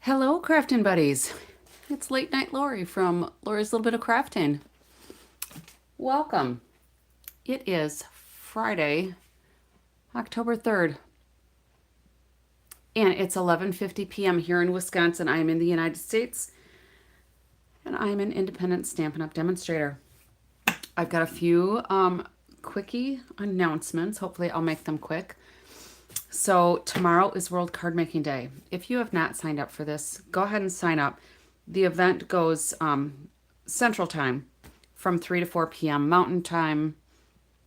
Hello, Craftin' buddies. It's Late Night Lori from Lori's Little Bit of Crafting. Welcome. It is Friday, October 3rd, and it's 11:50 p.m. here in Wisconsin. I am in the United States, and I'm an independent Stampin' Up! Demonstrator. I've got a few quickie announcements. Hopefully I'll make them quick. So tomorrow is World Card Making Day. If you have not signed up for this, go ahead and sign up. The event goes Central Time from 3 to 4 p.m. Mountain Time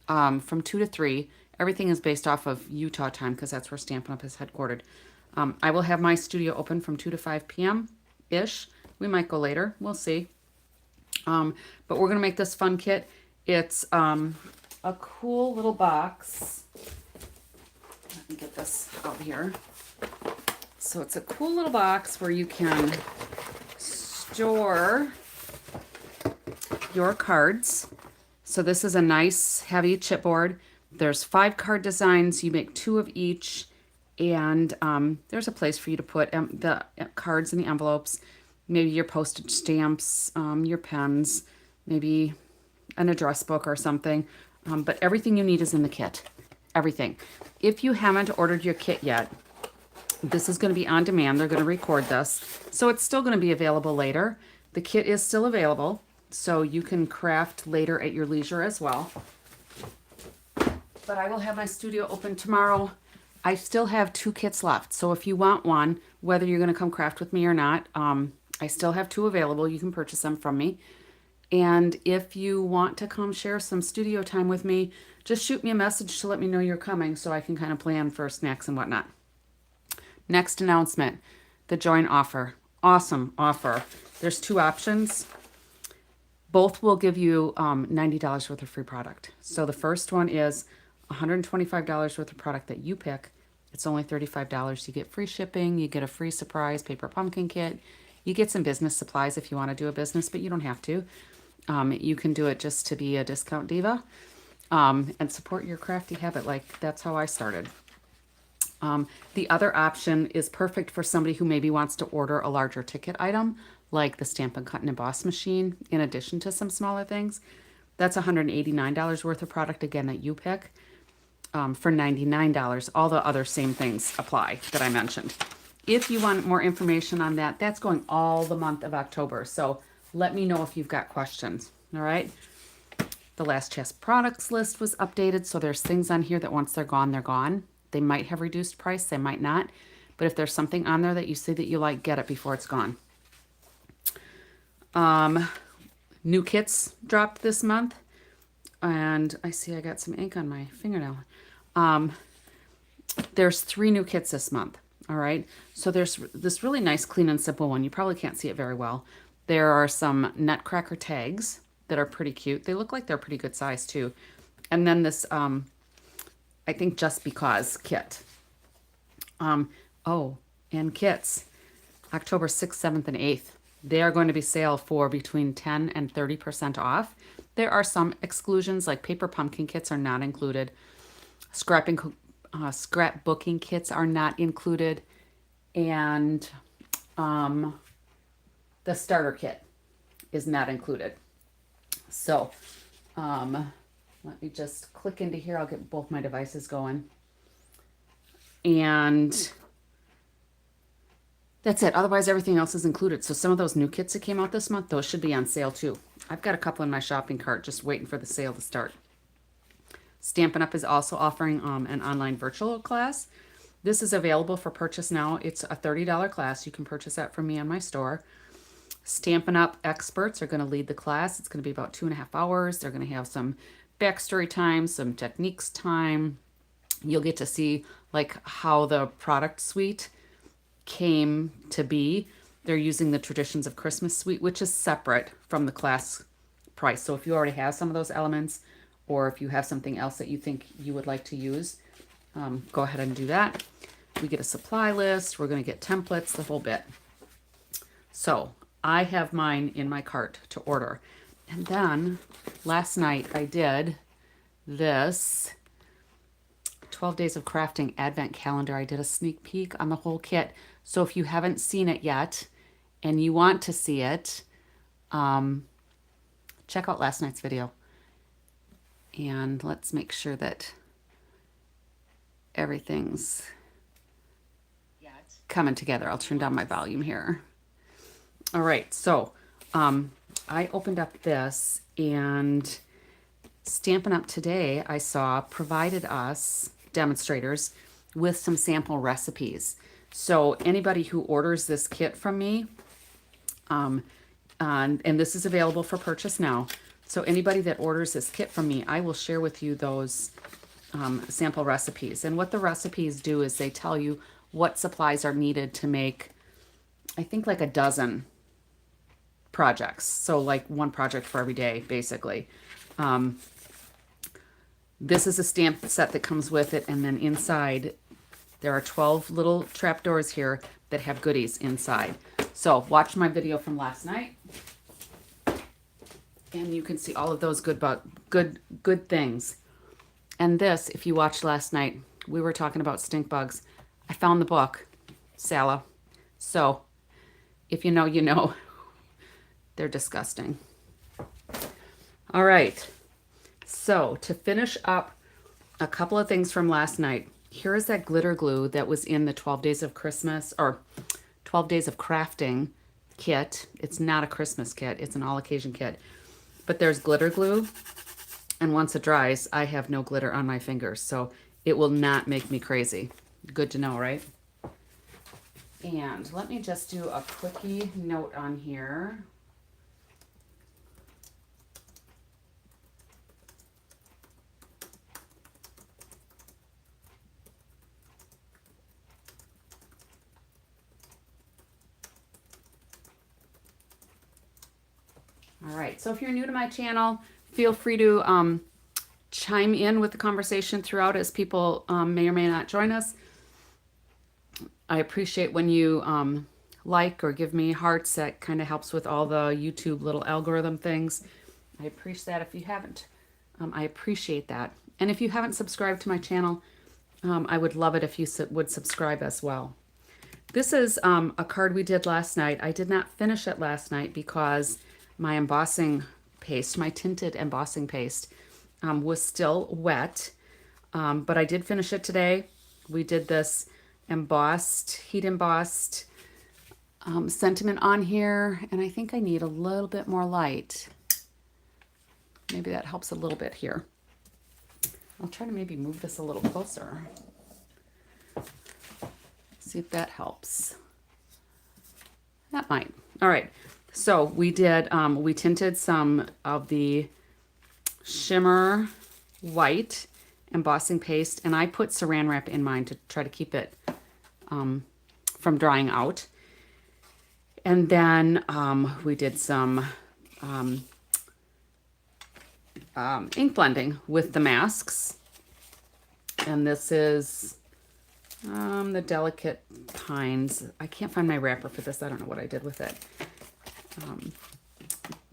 from 2 to 3. Everything is based off of Utah time because that's where Stampin' Up! Is headquartered. I will have my studio open from 2 to 5 p.m.-ish. We might go later. We'll see. But we're going to make this fun kit. It's a cool little box. Let me get this out here. So it's a cool little box where you can store your cards. So this is a nice heavy chipboard. There's 5 card designs. You make 2 of each. And there's a place for you to put the cards in the envelopes. Maybe your postage stamps, your pens, maybe an address book or something. But everything you need is in the kit. Everything. If you haven't ordered your kit yet, this is going to be on demand. They're going to record this. So it's still going to be available later. The kit is still available, so you can craft later at your leisure as well. But I will have my studio open tomorrow. I still have 2 kits left. So if you want one, whether you're going to come craft with me or not, I still have 2 available. You can purchase them from me. And if you want to come share some studio time with me, just shoot me a message to let me know you're coming so I can kind of plan for snacks and whatnot. Next announcement, the join offer. Awesome offer. There's 2 options. Both will give you $90 worth of free product. So the first one is $125 worth of product that you pick. It's only $35. You get free shipping. You get a free surprise paper pumpkin kit. You get some business supplies if you want to do a business, but you don't have to. You can do it just to be a discount diva and support your crafty habit. Like, that's how I started. The other option is perfect for somebody who maybe wants to order a larger ticket item, like the Stampin' Cut and Emboss machine, in addition to some smaller things. That's $189 worth of product, again, that you pick for $99. All the other same things apply that I mentioned. If you want more information on that, that's going all the month of October. So let me know if you've got questions. All right. The Last Chance products list was updated. So there's things on here that once they're gone, they're gone. They might have reduced price. They might not. But if there's something on there that you see that you like, get it before it's gone. New kits dropped this month. And I see I got some ink on my fingernail. There's 3 new kits this month. All right, so there's this really nice, clean and simple one. You probably can't see it very well. There are some nutcracker tags that are pretty cute. They look like they're pretty good size too. And then this, I think Just Because kit. Oh, and kits, October 6th, 7th, and 8th. They are going to be sale for between 10 and 30% off. There are some exclusions, like paper pumpkin kits are not included. Scrapbooking kits are not included, and the starter kit is not included. So let me just click into here. I'll get both my devices going. And that's it. Otherwise, everything else is included. So some of those new kits that came out this month, those should be on sale too. I've got a couple in my shopping cart just waiting for the sale to start. Stampin' Up! Is also offering an online virtual class. This is available for purchase now. It's a $30 class. You can purchase that from me on my store. Stampin' Up! Experts are going to lead the class. It's going to be about 2.5 hours. They're going to have some backstory time, some techniques time. You'll get to see like how the product suite came to be. They're using the Traditions of Christmas suite, which is separate from the class price. So if you already have some of those elements, or if you have something else that you think you would like to use, go ahead and do that. We get a supply list. We're going to get templates, the whole bit. So I have mine in my cart to order. And then last night I did this 12 Days of Crafting Advent Calendar. I did a sneak peek on the whole kit. So if you haven't seen it yet and you want to see it, check out last night's video. And let's make sure that everything's coming together. I'll turn down my volume here. All right, so I opened up this, and Stampin' Up! Today I saw provided us demonstrators with some sample recipes. So anybody who orders this kit from me, and this is available for purchase now. So anybody that orders this kit from me, I will share with you those sample recipes. And what the recipes do is they tell you what supplies are needed to make, I think, like a dozen projects. So like one project for every day, basically. This is a stamp set that comes with it, and then inside there are 12 little trapdoors here that have goodies inside. So watch my video from last night, and you can see all of those good things. And this, if you watched last night, we were talking about stink bugs. I found the book, Sala. So if you know, you know. They're disgusting. All right. So to finish up a couple of things from last night, here is that glitter glue that was in the 12 Days of Christmas, or 12 Days of Crafting kit. It's not a Christmas kit. It's an all-occasion kit. But there's glitter glue, and once it dries, I have no glitter on my fingers, so it will not make me crazy. Good to know, right? And let me just do a quickie note on here. All right, so if you're new to my channel, feel free to chime in with the conversation throughout as people may or may not join us. I appreciate when you like or give me hearts. That kind of helps with all the YouTube little algorithm things. I appreciate that. If you haven't, I appreciate that. And if you haven't subscribed to my channel, I would love it if you would subscribe as well. This is a card we did last night. I did not finish it last night because my embossing paste, my tinted embossing paste, was still wet, but I did finish it today. We did this embossed, heat embossed sentiment on here, and I think I need a little bit more light. Maybe that helps a little bit here. I'll try to maybe move this a little closer. See if that helps. That might. All right. So we did, we tinted some of the shimmer white embossing paste, and I put saran wrap in mine to try to keep it from drying out. And then we did some ink blending with the masks. And this is the Delicate Pines. I can't find my wrapper for this. I don't know what I did with it.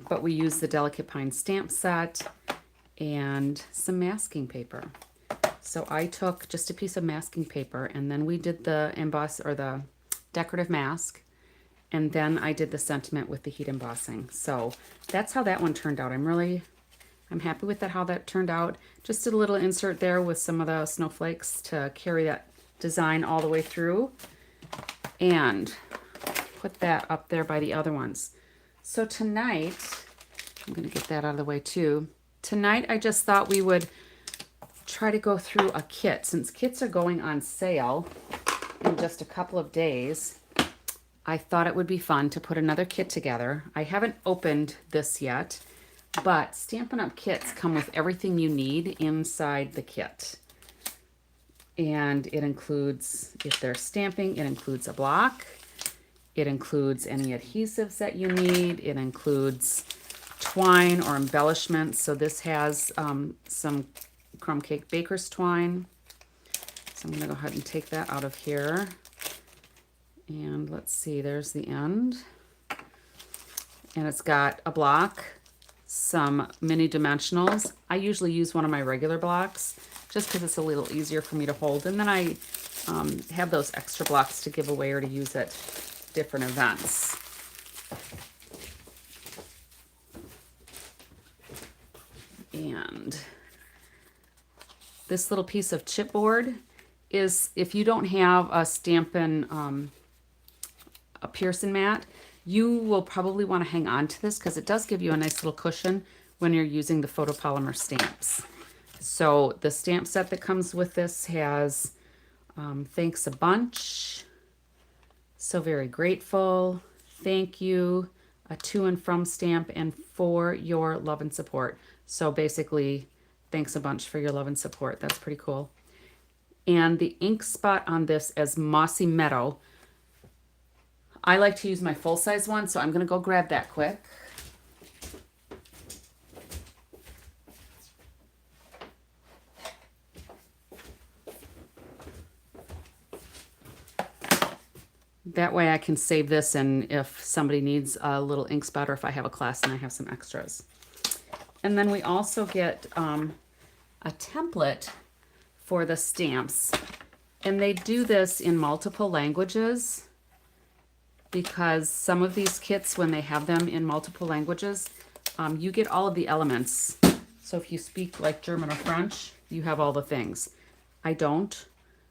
But we used the Delicate Pine stamp set and some masking paper. So I took just a piece of masking paper, and then we did the emboss, or the decorative mask, and then I did the sentiment with the heat embossing. So that's how that one turned out. I'm happy with that, how that turned out. Just did a little insert there with some of the snowflakes to carry that design all the way through, and put that up there by the other ones. So tonight, I'm going to get that out of the way too. Tonight, I just thought we would try to go through a kit. Since kits are going on sale in just a couple of days, I thought it would be fun to put another kit together. I haven't opened this yet, but Stampin' Up! Kits come with everything you need inside the kit. And it includes, if they're stamping, it includes a block. It includes any adhesives that you need. It includes twine or embellishments. So this has some crumb cake baker's twine. So I'm going to go ahead and take that out of here. And let's see, there's the end. And it's got a block, some mini dimensionals. I usually use one of my regular blocks just because it's a little easier for me to hold. And then I have those extra blocks to give away or to use at different events. And this little piece of chipboard is, if you don't have a Stampin' a Pearson mat, you will probably want to hang on to this because it does give you a nice little cushion when you're using the photopolymer stamps. So the stamp set that comes with this has thanks a bunch, so very grateful, thank you, a to and from stamp, and for your love and support. So basically, thanks a bunch for your love and support. That's pretty cool. And the ink spot on this is Mossy Meadow. I like to use my full-size one, so I'm going to go grab that quick. That way I can save this, and if somebody needs a little ink spot or if I have a class and I have some extras. And then we also get a template for the stamps. And they do this in multiple languages because some of these kits, when they have them in multiple languages, you get all of the elements. So if you speak like German or French, you have all the things. I don't.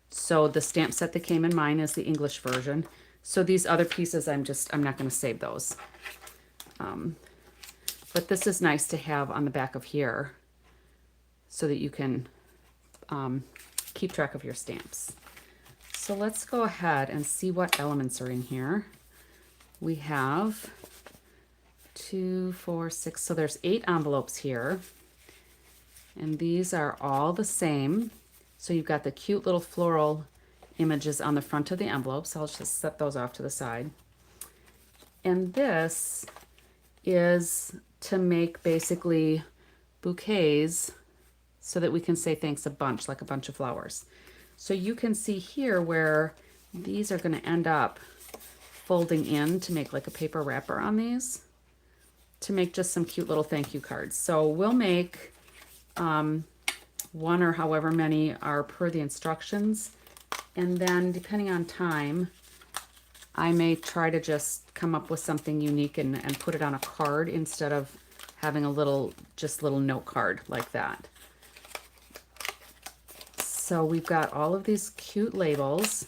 So the stamp set that came in mine is the English version. So these other pieces, I'm not going to save those. But this is nice to have on the back of here so that you can keep track of your stamps. So let's go ahead and see what elements are in here. We have 2, 4, 6, so there's 8 envelopes here. And these are all the same. So you've got the cute little floral images on the front of the envelope. So I'll just set those off to the side. And this is to make basically bouquets so that we can say thanks a bunch, like a bunch of flowers. So you can see here where these are going to end up folding in to make like a paper wrapper on these, to make just some cute little thank you cards. So we'll make one or however many are per the instructions. And then depending on time, I may try to just come up with something unique and put it on a card instead of having a little note card like that. So we've got all of these cute labels,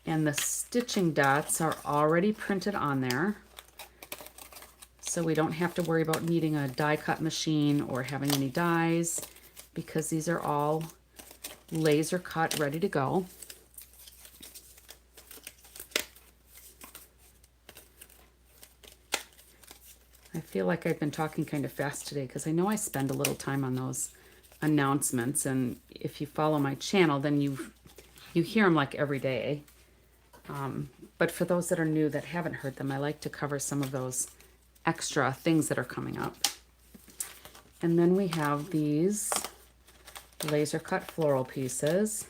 and the stitching dots are already printed on there. So we don't have to worry about needing a die cut machine or having any dies, because these are all laser cut, ready to go. I feel like I've been talking kind of fast today because I know I spend a little time on those announcements, and if you follow my channel, then you hear them like every day. But for those that are new that haven't heard them, I like to cover some of those extra things that are coming up. And then we have these laser cut floral pieces,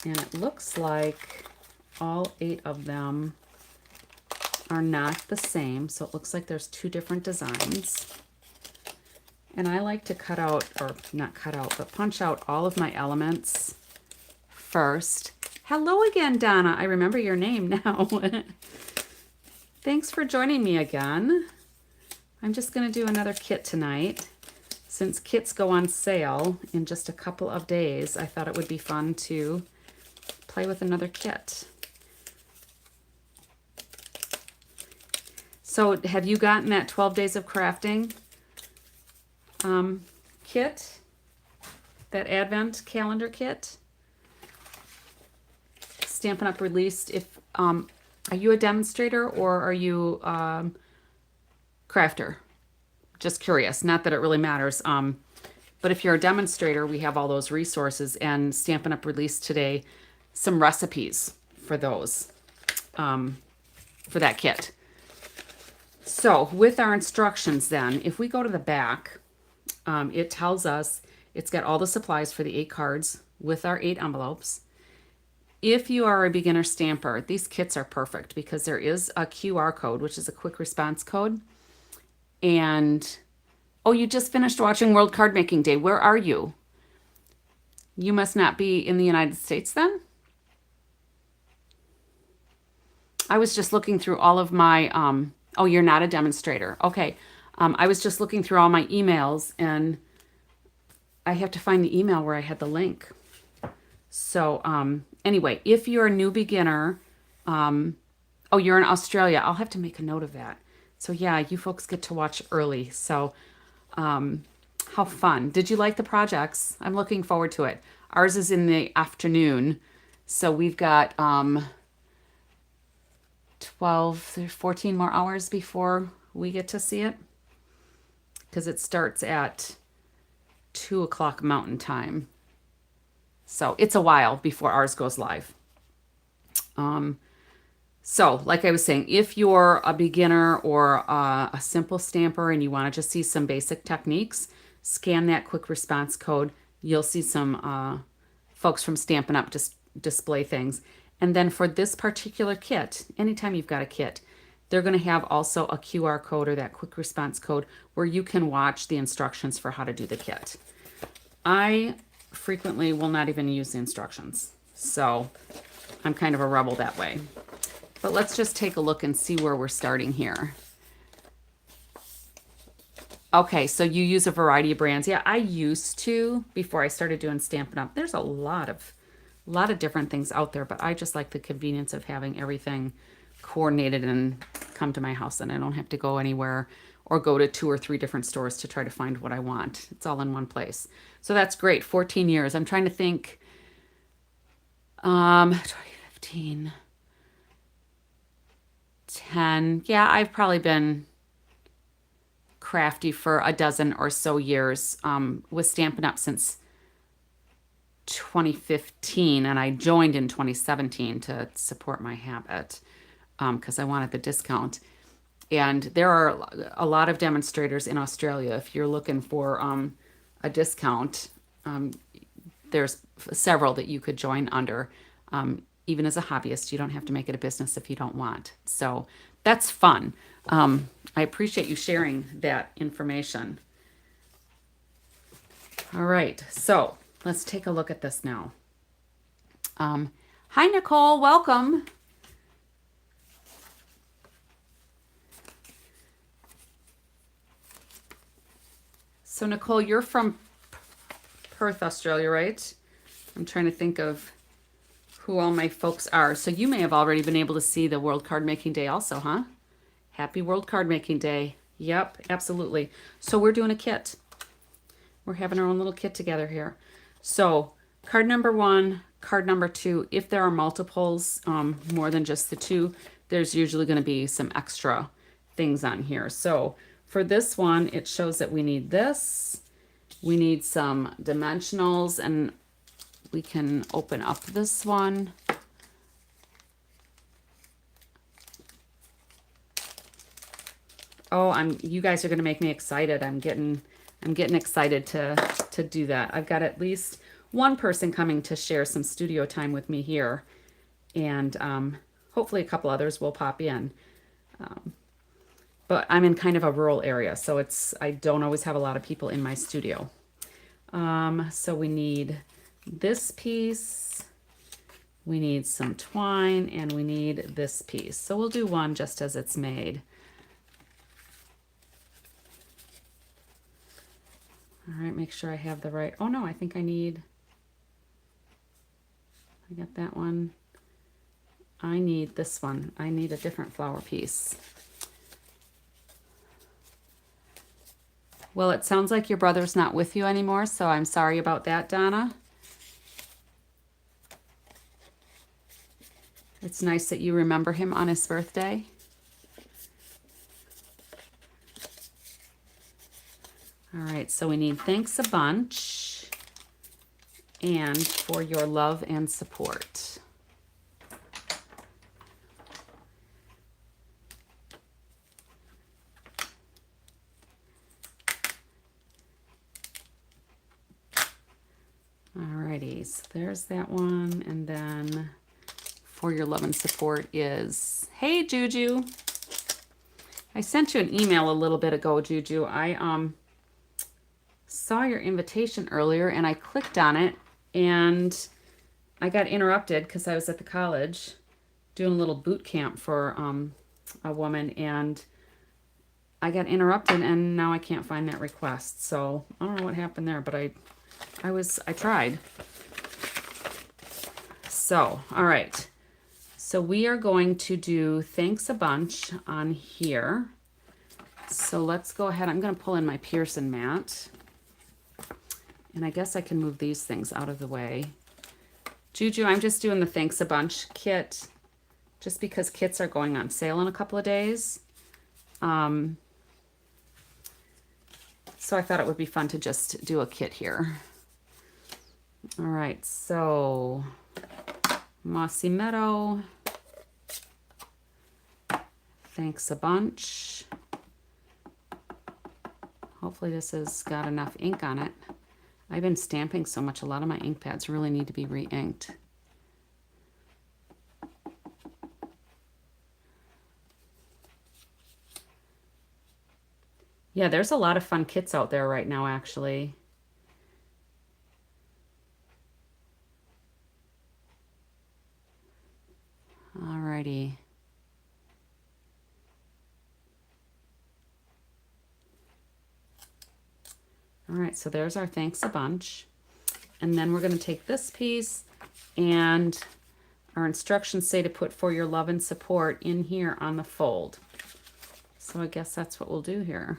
and it looks like all 8 of them are not the same, so it looks like there's 2 different designs. And I like to cut out, or not cut out, but punch out all of my elements first. Hello again, Donna. I remember your name now. Thanks for joining me again. I'm just going to do another kit tonight. Since kits go on sale in just a couple of days, I thought it would be fun to play with another kit. So have you gotten that 12 Days of Crafting kit? That Advent calendar kit? Stampin' Up! Released. If are you a demonstrator or are you crafter? Just curious. Not that it really matters. But if you're a demonstrator, we have all those resources, and Stampin' Up! Released today some recipes for those, for that kit. So with our instructions then, if we go to the back, it tells us it's got all the supplies for the 8 cards with our 8 envelopes. If you are a beginner stamper, these kits are perfect because there is a QR code, which is a quick response code. And, oh, you just finished watching World Card Making Day. Where are you? You must not be in the United States then? I was just looking through all of my, oh, you're not a demonstrator. Okay. I was just looking through all my emails and I have to find the email where I had the link. So, anyway, if you're a new beginner, oh, you're in Australia. I'll have to make a note of that. So yeah, you folks get to watch early. So, how fun. Did you like the projects? I'm looking forward to it. Ours is in the afternoon. So we've got 12, 14 more hours before we get to see it. Because it starts at 2 o'clock Mountain Time. So it's a while before ours goes live. So like I was saying, if you're a beginner or a simple stamper and you want to just see some basic techniques, scan that quick response code. You'll see some folks from Stampin' Up! Display things. And then for this particular kit, anytime you've got a kit, they're going to have also a QR code or that quick response code where you can watch the instructions for how to do the kit. I frequently will not even use the instructions. So I'm kind of a rebel that way. But let's just take a look and see where we're starting here. Okay, so you use a variety of brands. Yeah, I used to before I started doing Stampin' Up. There's a lot of different things out there, but I just like the convenience of having everything coordinated and come to my house, and I don't have to go anywhere or go to 2 or 3 different stores to try to find what I want. It's all in one place. So that's great. 14 years. I'm trying to think. 2015, 10. Yeah, I've probably been crafty for a dozen or so years, with Stampin' Up! Since 2015, and I joined in 2017 to support my habit because I wanted the discount. And there are a lot of demonstrators in Australia. If you're looking for a discount, there's several that you could join under. Even as a hobbyist, you don't have to make it a business if you don't want. So that's fun. I appreciate you sharing that information. All right, so let's take a look at this now. Hi, Nicole, welcome. So Nicole, you're from Perth, Australia, right? I'm trying to think of who all my folks are. So you may have already been able to see the World Card Making Day also, huh? Happy World Card Making Day. Yep, absolutely. So we're doing a kit. We're having our own little kit together here. So card number 1, card number 2, if there are multiples, more than just the 2, there's usually going to be some extra things on here. So for this one, it shows that we need this. We need some dimensionals, and we can open up this one. Oh, you guys are going to make me excited. I'm getting excited to do that. I've got at least one person coming to share some studio time with me here, and hopefully a couple others will pop in. But I'm in kind of a rural area, so I don't always have a lot of people in my studio. So we need this piece, we need some twine, and we need this piece. So we'll do one just as it's made. All right, make sure I have the right, oh no, I think I got that one. I need this one. I need a different flower piece. Well, it sounds like your brother's not with you anymore, so I'm sorry about that, Donna. It's nice that you remember him on his birthday. All right, so we need thanks a bunch and for your love and support. Alrighty, so there's that one, and then for your love and support is, hey Juju. I sent you an email a little bit ago, Juju. I saw your invitation earlier and I clicked on it And I got interrupted because I was at the college doing a little boot camp for a woman, and I got interrupted, and now I can't find that request. So I don't know what happened there, but I tried. So, all right. So we are going to do thanks a bunch on here. So let's go ahead. I'm going to pull in my Pearson mat. And I guess I can move these things out of the way. Juju, I'm just doing the thanks a bunch kit just because kits are going on sale in a couple of days. So I thought it would be fun to just do a kit here. All right, so Mossy Meadow, thanks a bunch. Hopefully this has got enough ink on it. I've been stamping so much, a lot of my ink pads really need to be re-inked. Yeah, there's a lot of fun kits out there right now, actually. Alrighty. All right, so there's our thanks a bunch. And then we're going to take this piece, and our instructions say to put for your love and support in here on the fold. So I guess that's what we'll do here.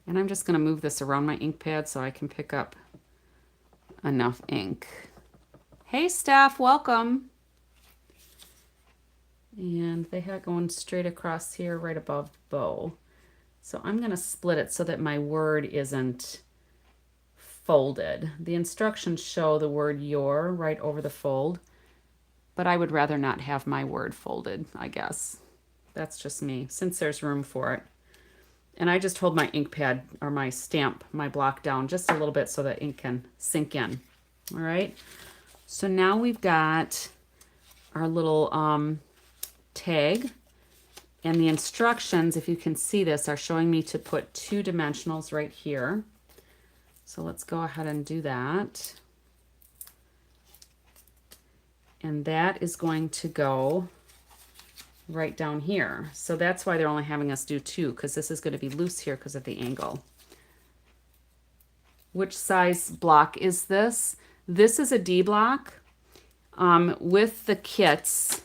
And I'm just going to move this around my ink pad so I can pick up enough ink. Hey, Steph, welcome. And they have it going straight across here right above bow. So I'm going to split it so that my word isn't folded. The instructions show the word your right over the fold, but I would rather not have my word folded, I guess. That's just me, since there's room for it. And I just hold my ink pad or my stamp, my block down just a little bit so that ink can sink in. All right. So now we've got our little tag, and the instructions, if you can see this, are showing me to put 2 dimensionals right here. So let's go ahead and do that. And that is going to go right down here. So that's why they're only having us do 2, because this is going to be loose here because of the angle. Which size block is this? This is a D block. With the kits,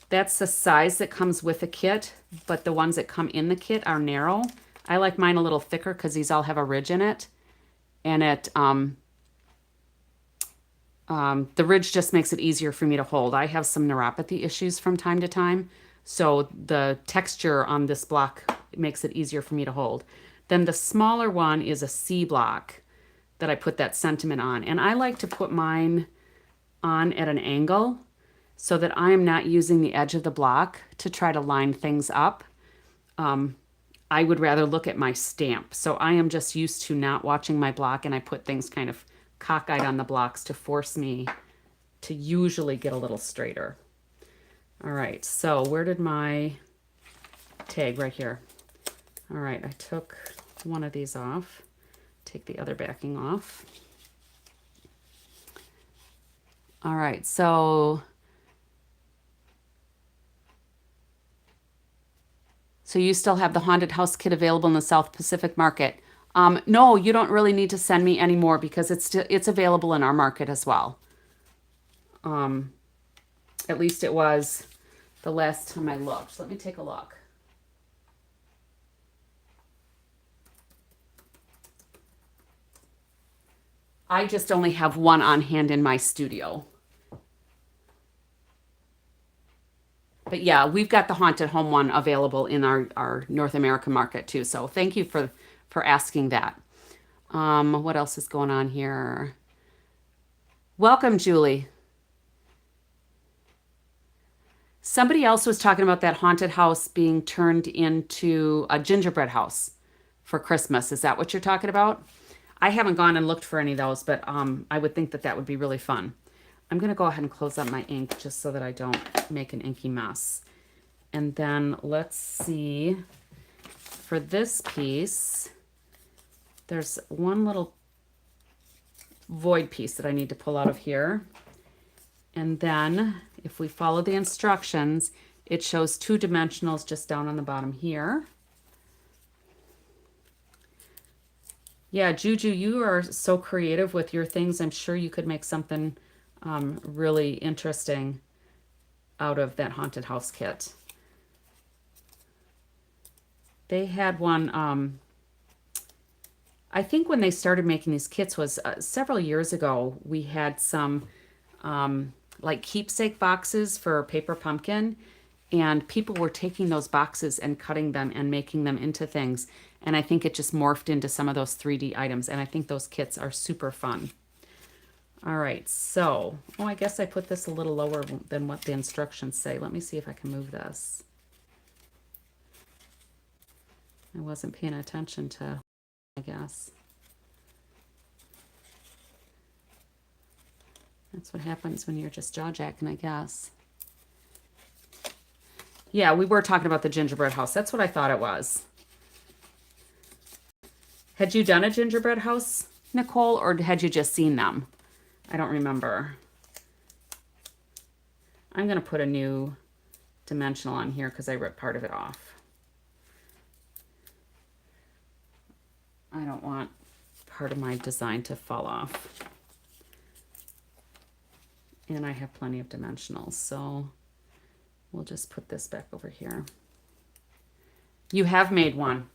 that's the size that comes with the kit, but the ones that come in the kit are narrow. I like mine a little thicker because these all have a ridge in it. And the ridge just makes it easier for me to hold. I have some neuropathy issues from time to time, so the texture on this block makes it easier for me to hold. Then the smaller one is a C block that I put that sentiment on. And I like to put mine on at an angle so that I am not using the edge of the block to try to line things up. I would rather look at my stamp. So I am just used to not watching my block, and I put things kind of cockeyed on the blocks to force me to usually get a little straighter. All right, so where did my tag? Right here. All right, I took one of these off. Take the other backing off. All right, so you still have the Haunted House kit available in the South Pacific market. No, you don't really need to send me any more because it's available in our market as well. At least it was the last time I looked. Let me take a look. I just only have one on hand in my studio. But yeah, we've got the Haunted Home one available in our North American market too. So thank you for asking that. What else is going on here? Welcome, Julie. Somebody else was talking about that haunted house being turned into a gingerbread house for Christmas. Is that what you're talking about? I haven't gone and looked for any of those, but I would think that that would be really fun. I'm going to go ahead and close up my ink just so that I don't make an inky mess. And then let's see, for this piece, there's one little void piece that I need to pull out of here. And then if we follow the instructions, it shows 2 dimensionals just down on the bottom here. Yeah, Juju, you are so creative with your things. I'm sure you could make something really interesting out of that haunted house kit. They had one, I think when they started making these kits was several years ago. We had some like keepsake boxes for Paper Pumpkin, and people were taking those boxes and cutting them and making them into things. And I think it just morphed into some of those 3D items. And I think those kits are super fun. All right, so, oh, I guess I put this a little lower than what the instructions say. Let me see if I can move this. I wasn't paying attention to, I guess. That's what happens when you're just jaw-jacking, I guess. Yeah, we were talking about the gingerbread house. That's what I thought it was. Had you done a gingerbread house, Nicole, or had you just seen them? I don't remember. I'm going to put a new dimensional on here because I ripped part of it off. I don't want part of my design to fall off. And I have plenty of dimensionals, so we'll just put this back over here. You have made one.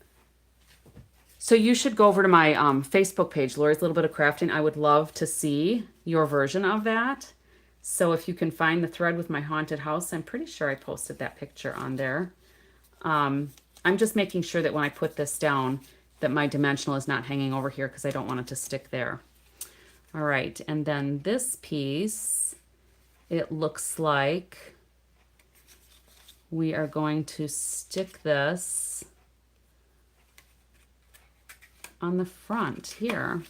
So you should go over to my Facebook page, Lori's Little Bit of Crafting. I would love to see your version of that. So if you can find the thread with my haunted house, I'm pretty sure I posted that picture on there. I'm just making sure that when I put this down, that my dimensional is not hanging over here because I don't want it to stick there. All right, and then this piece, it looks like we are going to stick this on the front here.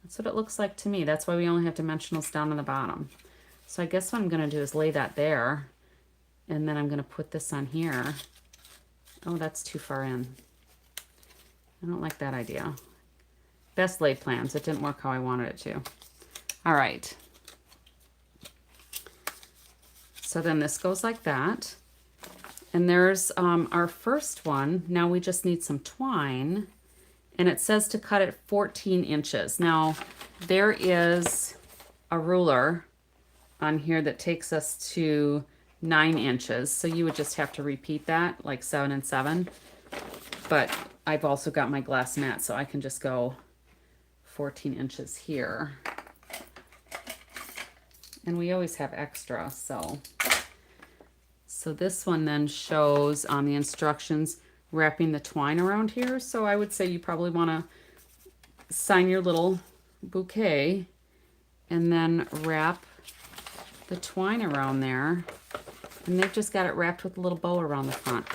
That's what it looks like to me. That's why we only have dimensionals down on the bottom. So I guess what I'm going to do is lay that there, and then I'm going to put this on here. Oh, that's too far in. I don't like that idea. Best laid plans. It didn't work how I wanted it to. All right. So then this goes like that. And there's our first one. Now we just need some twine. And it says to cut it 14 inches. Now, there is a ruler on here that takes us to 9 inches. So you would just have to repeat that, like 7 and 7. But I've also got my glass mat, so I can just go 14 inches here. And we always have extra, so... So this one then shows on the instructions wrapping the twine around here. So I would say you probably want to sign your little bouquet and then wrap the twine around there. And they've just got it wrapped with a little bow around the front.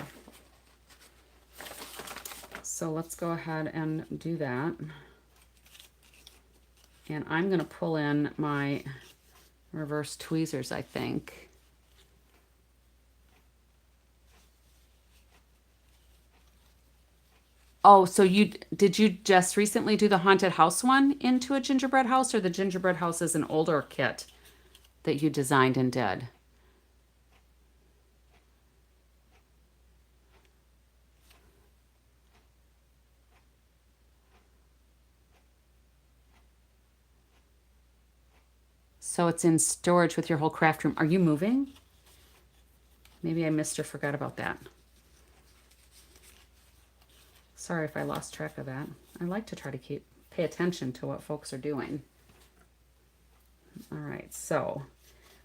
So let's go ahead and do that. And I'm going to pull in my reverse tweezers, I think. Oh, so did you just recently do the haunted house one into a gingerbread house, or the gingerbread house is an older kit that you designed and did? So it's in storage with your whole craft room. Are you moving? Maybe I missed or forgot about that. Sorry if I lost track of that. I like to try to pay attention to what folks are doing. All right, so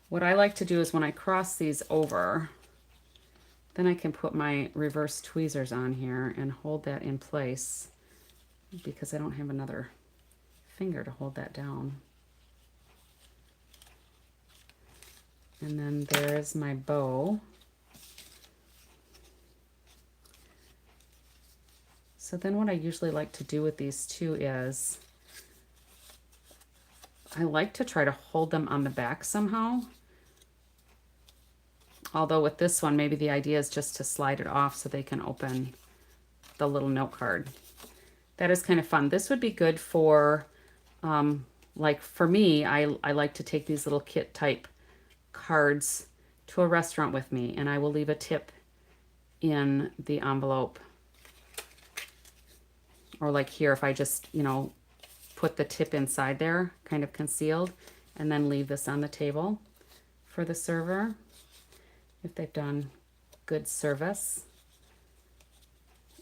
what I like to do is when I cross these over, then I can put my reverse tweezers on here and hold that in place because I don't have another finger to hold that down. And then there's my bow. So then what I usually like to do with these two is I like to try to hold them on the back somehow. Although with this one, maybe the idea is just to slide it off so they can open the little note card. That is kind of fun. This would be good for Like for me, I like to take these little kit type cards to a restaurant with me, and I will leave a tip in the envelope. Or like here, if I just, you know, put the tip inside there, kind of concealed, and then leave this on the table for the server if they've done good service.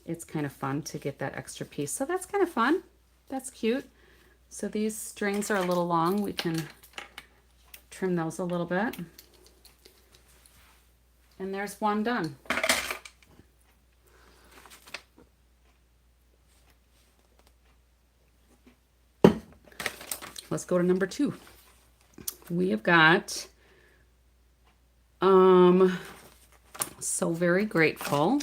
It's kind of fun to get that extra piece. So that's kind of fun. That's cute. So these strings are a little long. We can trim those a little bit. And there's one done. Let's go to number 2. We have got So Very Grateful.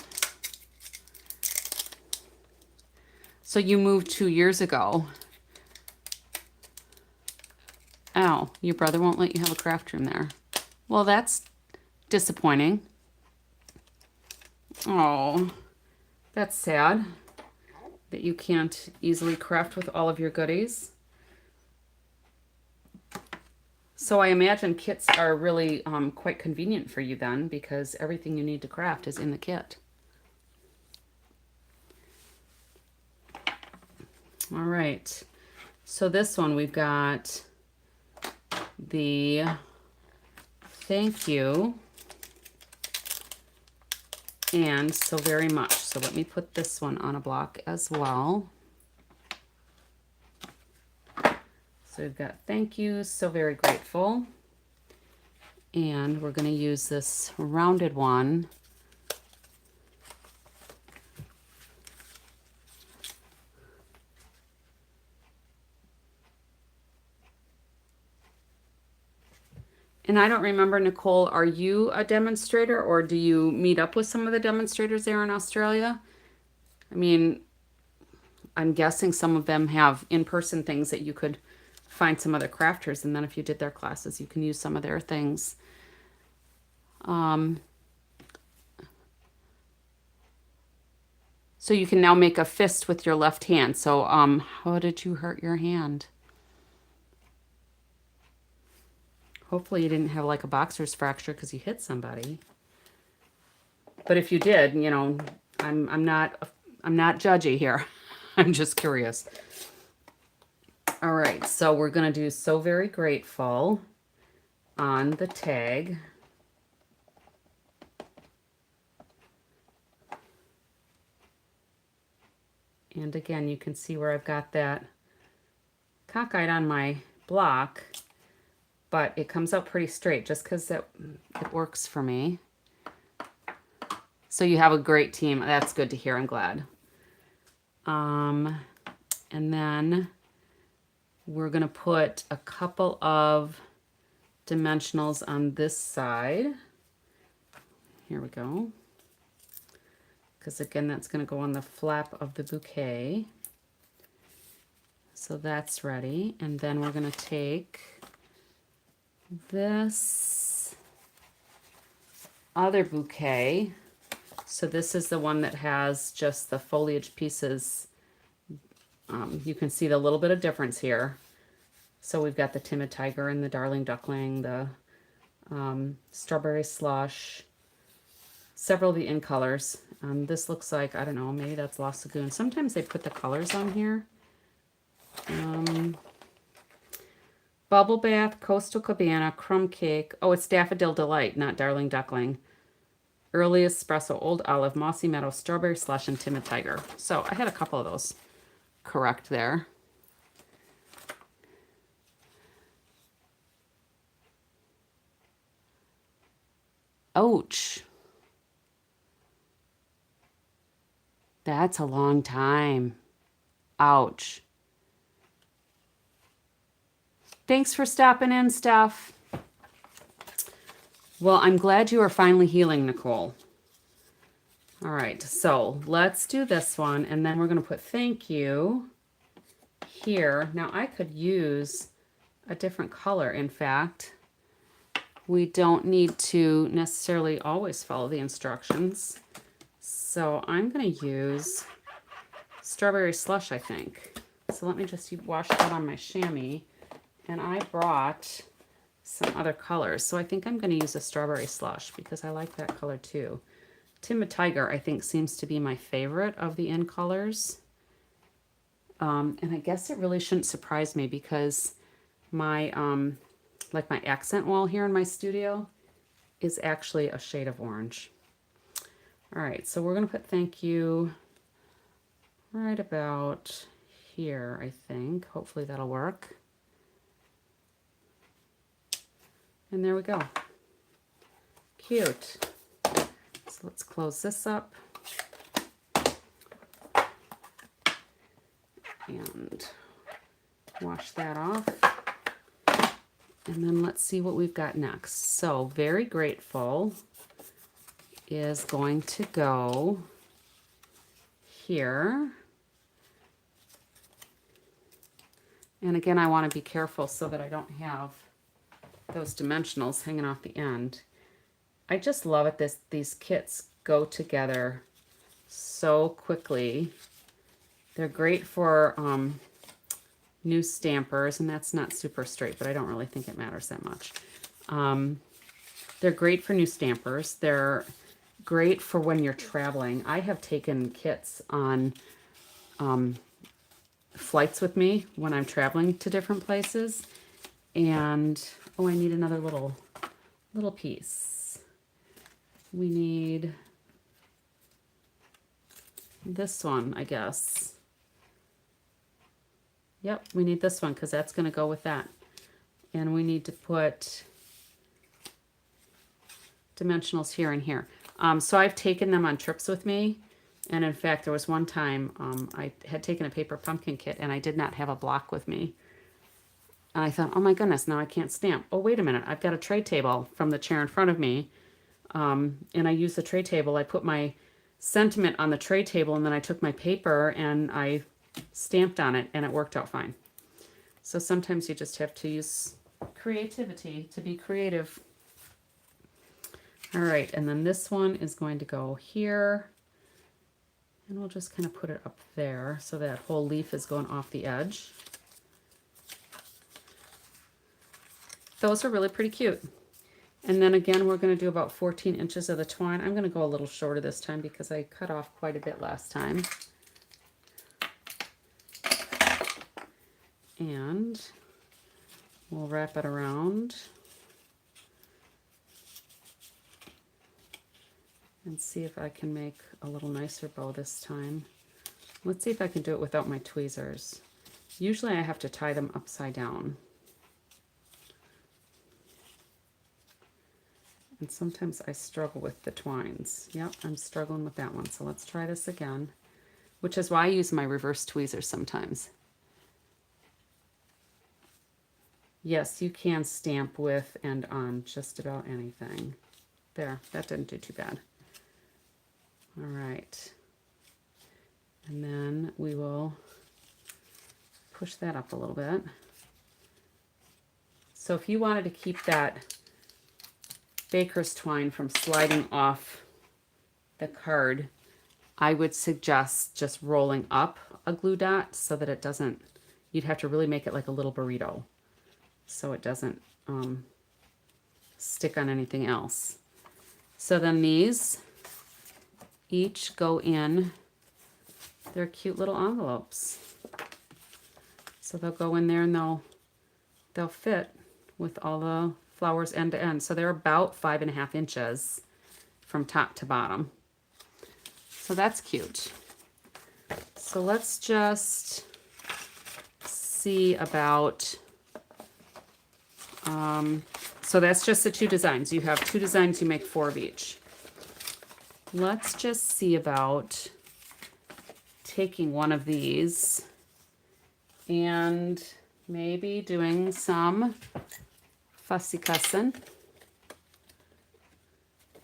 So you moved 2 years ago. Oh, your brother won't let you have a craft room there. Well, that's disappointing. Oh, that's sad that you can't easily craft with all of your goodies. So I imagine kits are really quite convenient for you then, because everything you need to craft is in the kit. All right. So this one we've got the thank you and so very much. So let me put this one on a block as well. So we've got thank you, so very grateful. And we're going to use this rounded one. And I don't remember, Nicole, are you a demonstrator or do you meet up with some of the demonstrators there in Australia? I mean, I'm guessing some of them have in-person things that you could find some other crafters, and then if you did their classes, you can use some of their things. So you can now make a fist with your left hand. So how did you hurt your hand? Hopefully you didn't have like a boxer's fracture because you hit somebody. But if you did, you know, I'm not judgy here. I'm just curious. All right, so we're gonna do so very grateful on the tag. And again, you can see where I've got that cockeyed on my block, but it comes out pretty straight just because it works for me. So you have a great team. That's good to hear. I'm glad. And then we're going to put a couple of dimensionals on this side. Here we go. Because again, that's going to go on the flap of the bouquet. So that's ready. And then we're going to take this other bouquet. So this is the one that has just the foliage pieces. You can see the little bit of difference here. So we've got the timid tiger and the darling duckling, the strawberry slush, several of the in colors. This looks like, I don't know, maybe that's Lost Lagoon. Sometimes they put the colors on here. Bubble Bath, Coastal Cabana, Crumb Cake. Oh, it's Daffodil Delight, not Darling Duckling. Early Espresso, Old Olive, Mossy Meadow, Strawberry Slush, and Timid Tiger. So I had a couple of those correct there. Ouch. That's a long time. Ouch. Thanks for stopping in, Steph. Well, I'm glad you are finally healing, Nicole. All right, so let's do this one, and then we're going to put thank you here. Now, I could use a different color, in fact. We don't need to necessarily always follow the instructions. So I'm going to use Strawberry Slush, I think. So let me just wash that on my chamois. And I brought some other colors. So I think I'm going to use a strawberry slush because I like that color too. Timid Tiger, I think, seems to be my favorite of the in colors. And I guess it really shouldn't surprise me because my, like my accent wall here in my studio is actually a shade of orange. All right, so we're going to put thank you right about here, I think. Hopefully that'll work. And there we go. Cute. So let's close this up. And wash that off. And then let's see what we've got next. So Very Grateful is going to go here. And again, I want to be careful so that I don't have those dimensionals hanging off the end. I just love it. These kits go together so quickly. They're great for new stampers, and that's not super straight, but I don't really think it matters that much. They're great for new stampers. They're great for when you're traveling. I have taken kits on flights with me when I'm traveling to different places. And, oh, I need another little piece. We need this one, I guess. Yep, we need this one because that's going to go with that. And we need to put dimensionals here and here. So I've taken them on trips with me. And in fact, there was one time I had taken a paper pumpkin kit and I did not have a block with me. And I thought, oh my goodness, now I can't stamp. Oh, wait a minute. I've got a tray table from the chair in front of me. And I used the tray table. I put my sentiment on the tray table and then I took my paper and I stamped on it and it worked out fine. So sometimes you just have to use creativity to be creative. All right, and then this one is going to go here. And we'll just kind of put it up there so that whole leaf is going off the edge. Those are really pretty cute. And then again, we're going to do about 14 inches of the twine. I'm going to go a little shorter this time because I cut off quite a bit last time. And we'll wrap it around and see if I can make a little nicer bow this time. Let's see if I can do it without my tweezers. Usually I have to tie them upside down. And sometimes I struggle with the twines. Yep, I'm struggling with that one. So let's try this again, which is why I use my reverse tweezers sometimes. Yes, you can stamp with and on just about anything. There, that didn't do too bad. All right. And then we will push that up a little bit. So if you wanted to keep that baker's twine from sliding off the card, I would suggest just rolling up a glue dot so that it doesn't, you'd have to really make it like a little burrito so it doesn't stick on anything else. So then these each go in their cute little envelopes. So they'll go in there and they'll fit with all the flowers end to end. So they're about 5.5 inches from top to bottom. So that's cute. So let's just see about, so that's just the 2 designs. You have 2 designs, you make 4 of each. Let's just see about taking one of these and maybe doing some fussy cussin'.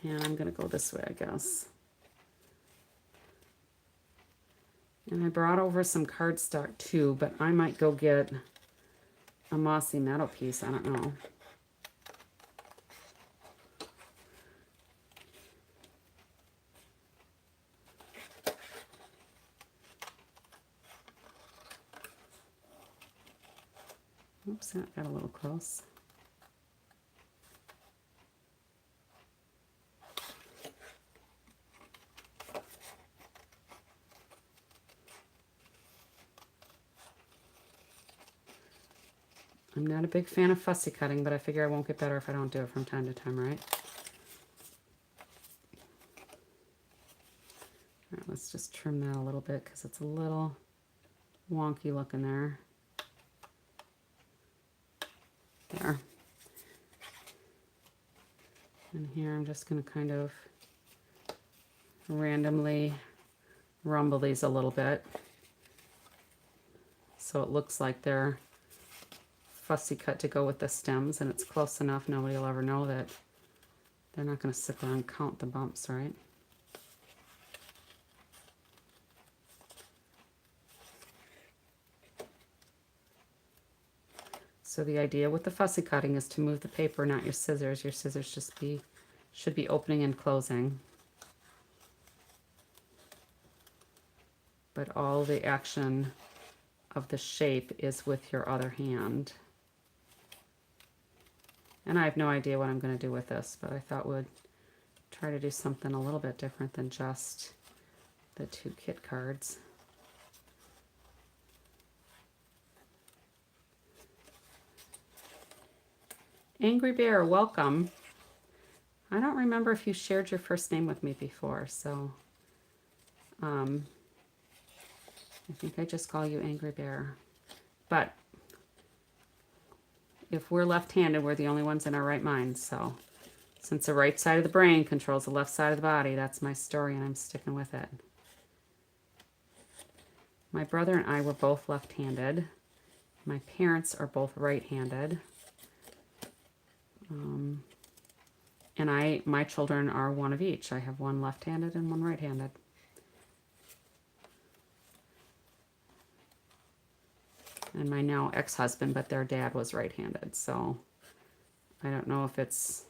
And I'm going to go this way, I guess. And I brought over some cardstock too, but I might go get a mossy metal piece. I don't know. Oops, that got a little close. I'm not a big fan of fussy cutting, but I figure I won't get better if I don't do it from time to time, right? All right, let's just trim that a little bit because it's a little wonky looking there. There. And here I'm just going to kind of randomly rumble these a little bit so it looks like they're fussy cut to go with the stems, and it's close enough nobody will ever know that they're not going to sit there and count the bumps, right? So the idea with the fussy cutting is to move the paper, not your scissors. Your scissors should be opening and closing. But all the action of the shape is with your other hand. And I have no idea what I'm going to do with this, but I thought we'd try to do something a little bit different than just the 2 kit cards. Angry Bear, welcome. I don't remember if you shared your first name with me before, so I think I just call you Angry Bear. But if we're left-handed, we're the only ones in our right minds. So since the right side of the brain controls the left side of the body, that's my story and I'm sticking with it. My brother and I were both left-handed. My parents are both right-handed. And my children are one of each. I have one left-handed and one right-handed. And my now ex-husband, but their dad was right-handed, so I don't know if it's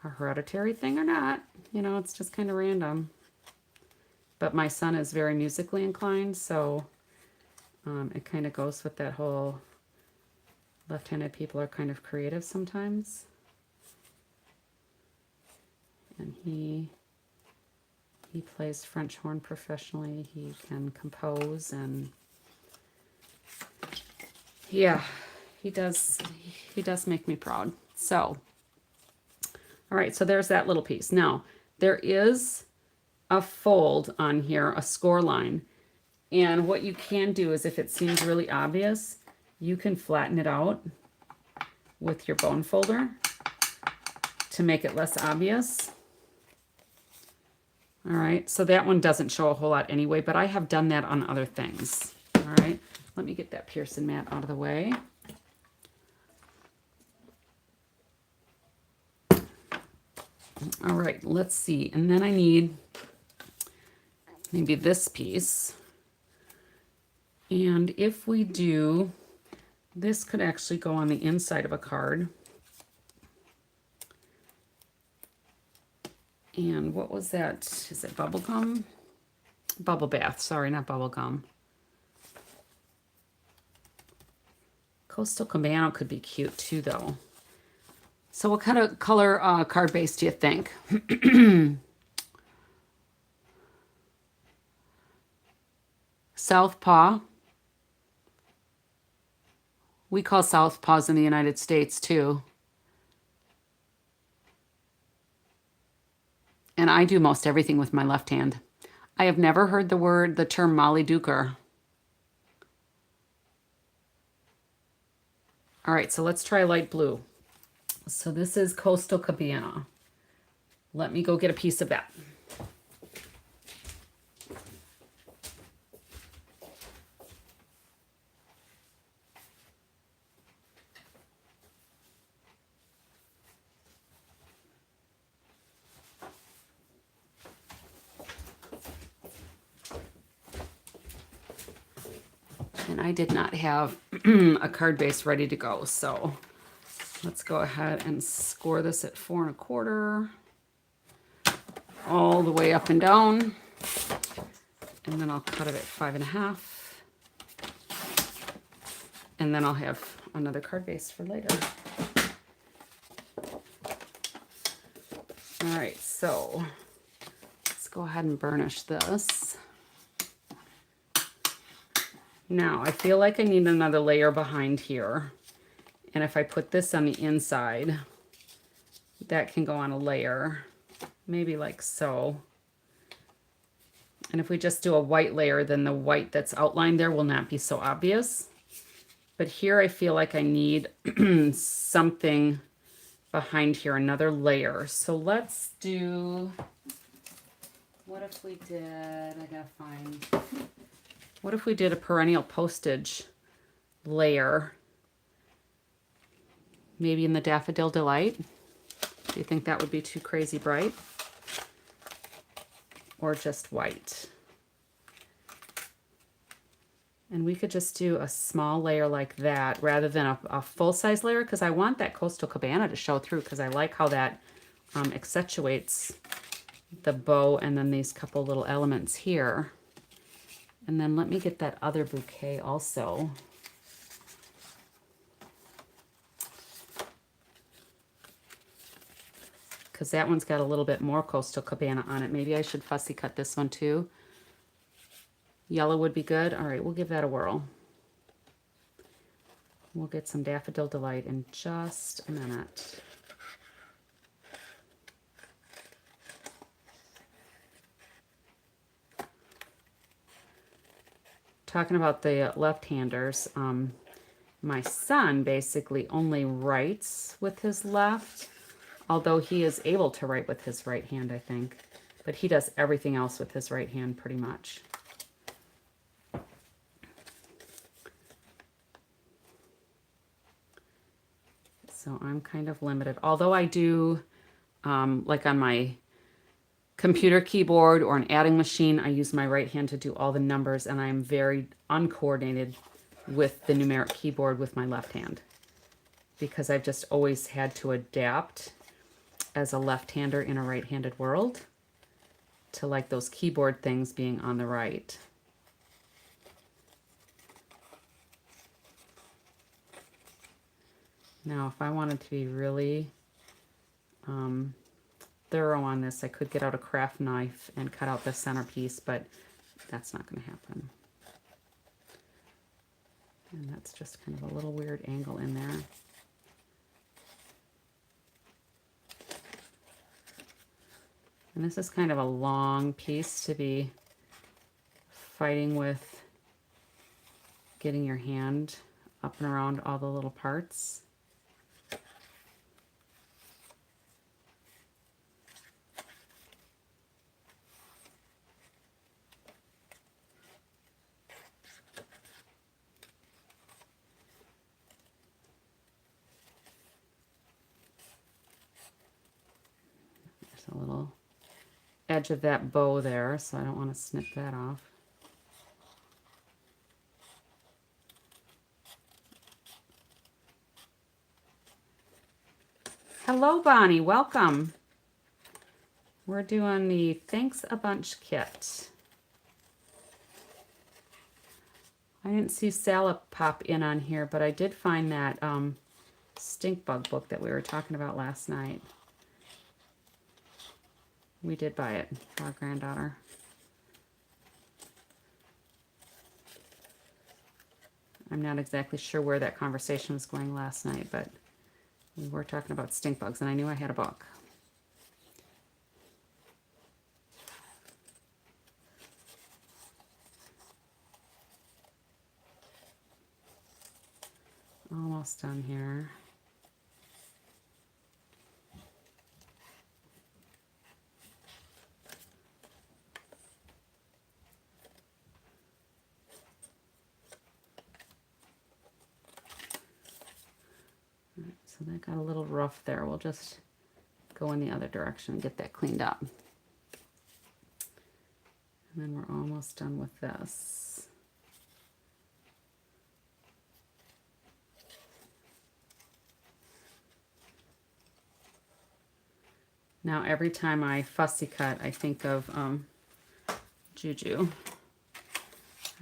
a hereditary thing or not. You know, it's just kind of random. But my son is very musically inclined, so it kind of goes with that whole left-handed people are kind of creative sometimes. And he plays French horn professionally. He can compose, and yeah, he does make me proud. So, all right, so there's that little piece. Now, there is a fold on here, a score line. And what you can do is if it seems really obvious, you can flatten it out with your bone folder to make it less obvious. All right, so that one doesn't show a whole lot anyway, but I have done that on other things. All right, let me get that Pearson mat out of the way. All right, let's see. And then I need maybe this piece. And if we do, this could actually go on the inside of a card. And what was that? Is it bubble gum? Bubble bath. Sorry, not bubble gum. Coastal Cabana could be cute too, though. So what kind of color card base do you think? Southpaw. We call southpaws in the United States too. And I do most everything with my left hand. I have never heard the term Molly Duker. All right, so let's try light blue. So this is Coastal Cabana. Let me go get a piece of that. And I did not have a card base ready to go, so let's go ahead and score this at 4 1/4, all the way up and down, and then I'll cut it at 5 1/2. And then I'll have another card base for later. All right, so let's go ahead and burnish this. Now, I feel like I need another layer behind here. And if I put this on the inside, that can go on a layer, maybe like so. And if we just do a white layer, then the white that's outlined there will not be so obvious. But here I feel like I need something behind here, another layer. So let's do, what if we did, I gotta find, what if we did a perennial postage layer? Maybe in the Daffodil Delight? Do you think that would be too crazy bright? Or just white? And we could just do a small layer like that rather than a full-size layer, because I want that Coastal Cabana to show through, because I like how that accentuates the bow and then these couple little elements here. And then let me get that other bouquet also. Because that one's got a little bit more Coastal Cabana on it. Maybe I should fussy cut this one too. Yellow would be good. All right, we'll give that a whirl. We'll get some Daffodil Delight in just a minute. Talking about the left-handers, my son basically only writes with his left, although he is able to write with his right hand, I think. But he does everything else with his right hand pretty much. So I'm kind of limited. Although I do, like on my computer keyboard or an adding machine, I use my right hand to do all the numbers, and I'm very uncoordinated with the numeric keyboard with my left hand, because I've just always had to adapt as a left-hander in a right-handed world to like those keyboard things being on the right. Now, if I wanted to be really thorough on this, I could get out a craft knife and cut out the centerpiece, but that's not going to happen. And that's just kind of a little weird angle in there. And this is kind of a long piece to be fighting with getting your hand up and around all the little parts. There's a little edge of that bow there, so I don't want to snip that off. Hello, Bonnie. Welcome. We're doing the Thanks a Bunch kit. I didn't see Sala pop in on here, but I did find that stink bug book that we were talking about last night. We did buy it for our granddaughter. I'm not exactly sure where that conversation was going last night, but we were talking about stink bugs, and I knew I had a book. Almost done here. All right, so that got a little rough there. We'll just go in the other direction and get that cleaned up. And then we're almost done with this. Now, every time I fussy cut, I think of Juju.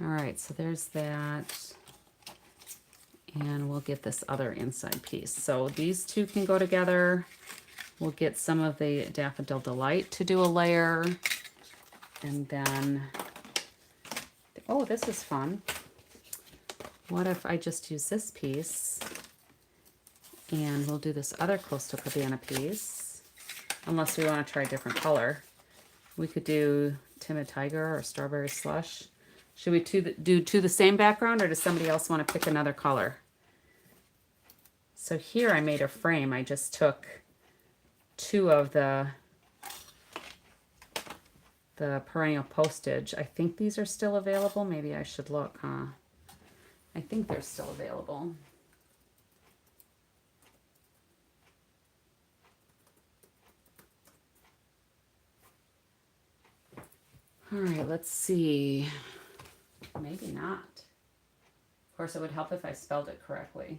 All right, so there's that. And we'll get this other inside piece. So these two can go together. We'll get some of the Daffodil Delight to do a layer. And then, oh, this is fun. What if I just use this piece and we'll do this other Coastal Cabana piece, unless we want to try a different color. We could do Timid Tiger or Strawberry Slush. Should we do two the same background, or does somebody else want to pick another color? So here I made a frame. I just took two of the perennial postage. I think these are still available. Maybe I should look, huh? I think they're still available. All right, let's see. Maybe not. Of course, it would help if I spelled it correctly.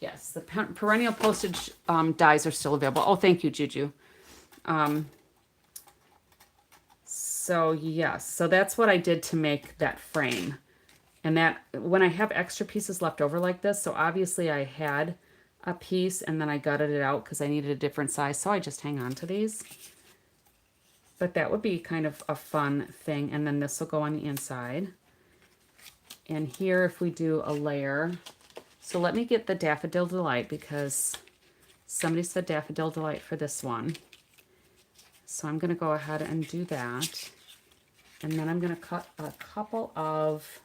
Yes, the perennial postage dies are still available. Oh, thank you, Juju. So yes, so that's what I did to make that frame. And that, when I have extra pieces left over like this, so obviously I had a piece and then I gutted it out because I needed a different size, so I just hang on to these. But that would be kind of a fun thing. And then this will go on the inside. And here, if we do a layer, so let me get the Daffodil Delight, because somebody said Daffodil Delight for this one. So I'm going to go ahead and do that. And then I'm going to cut a couple of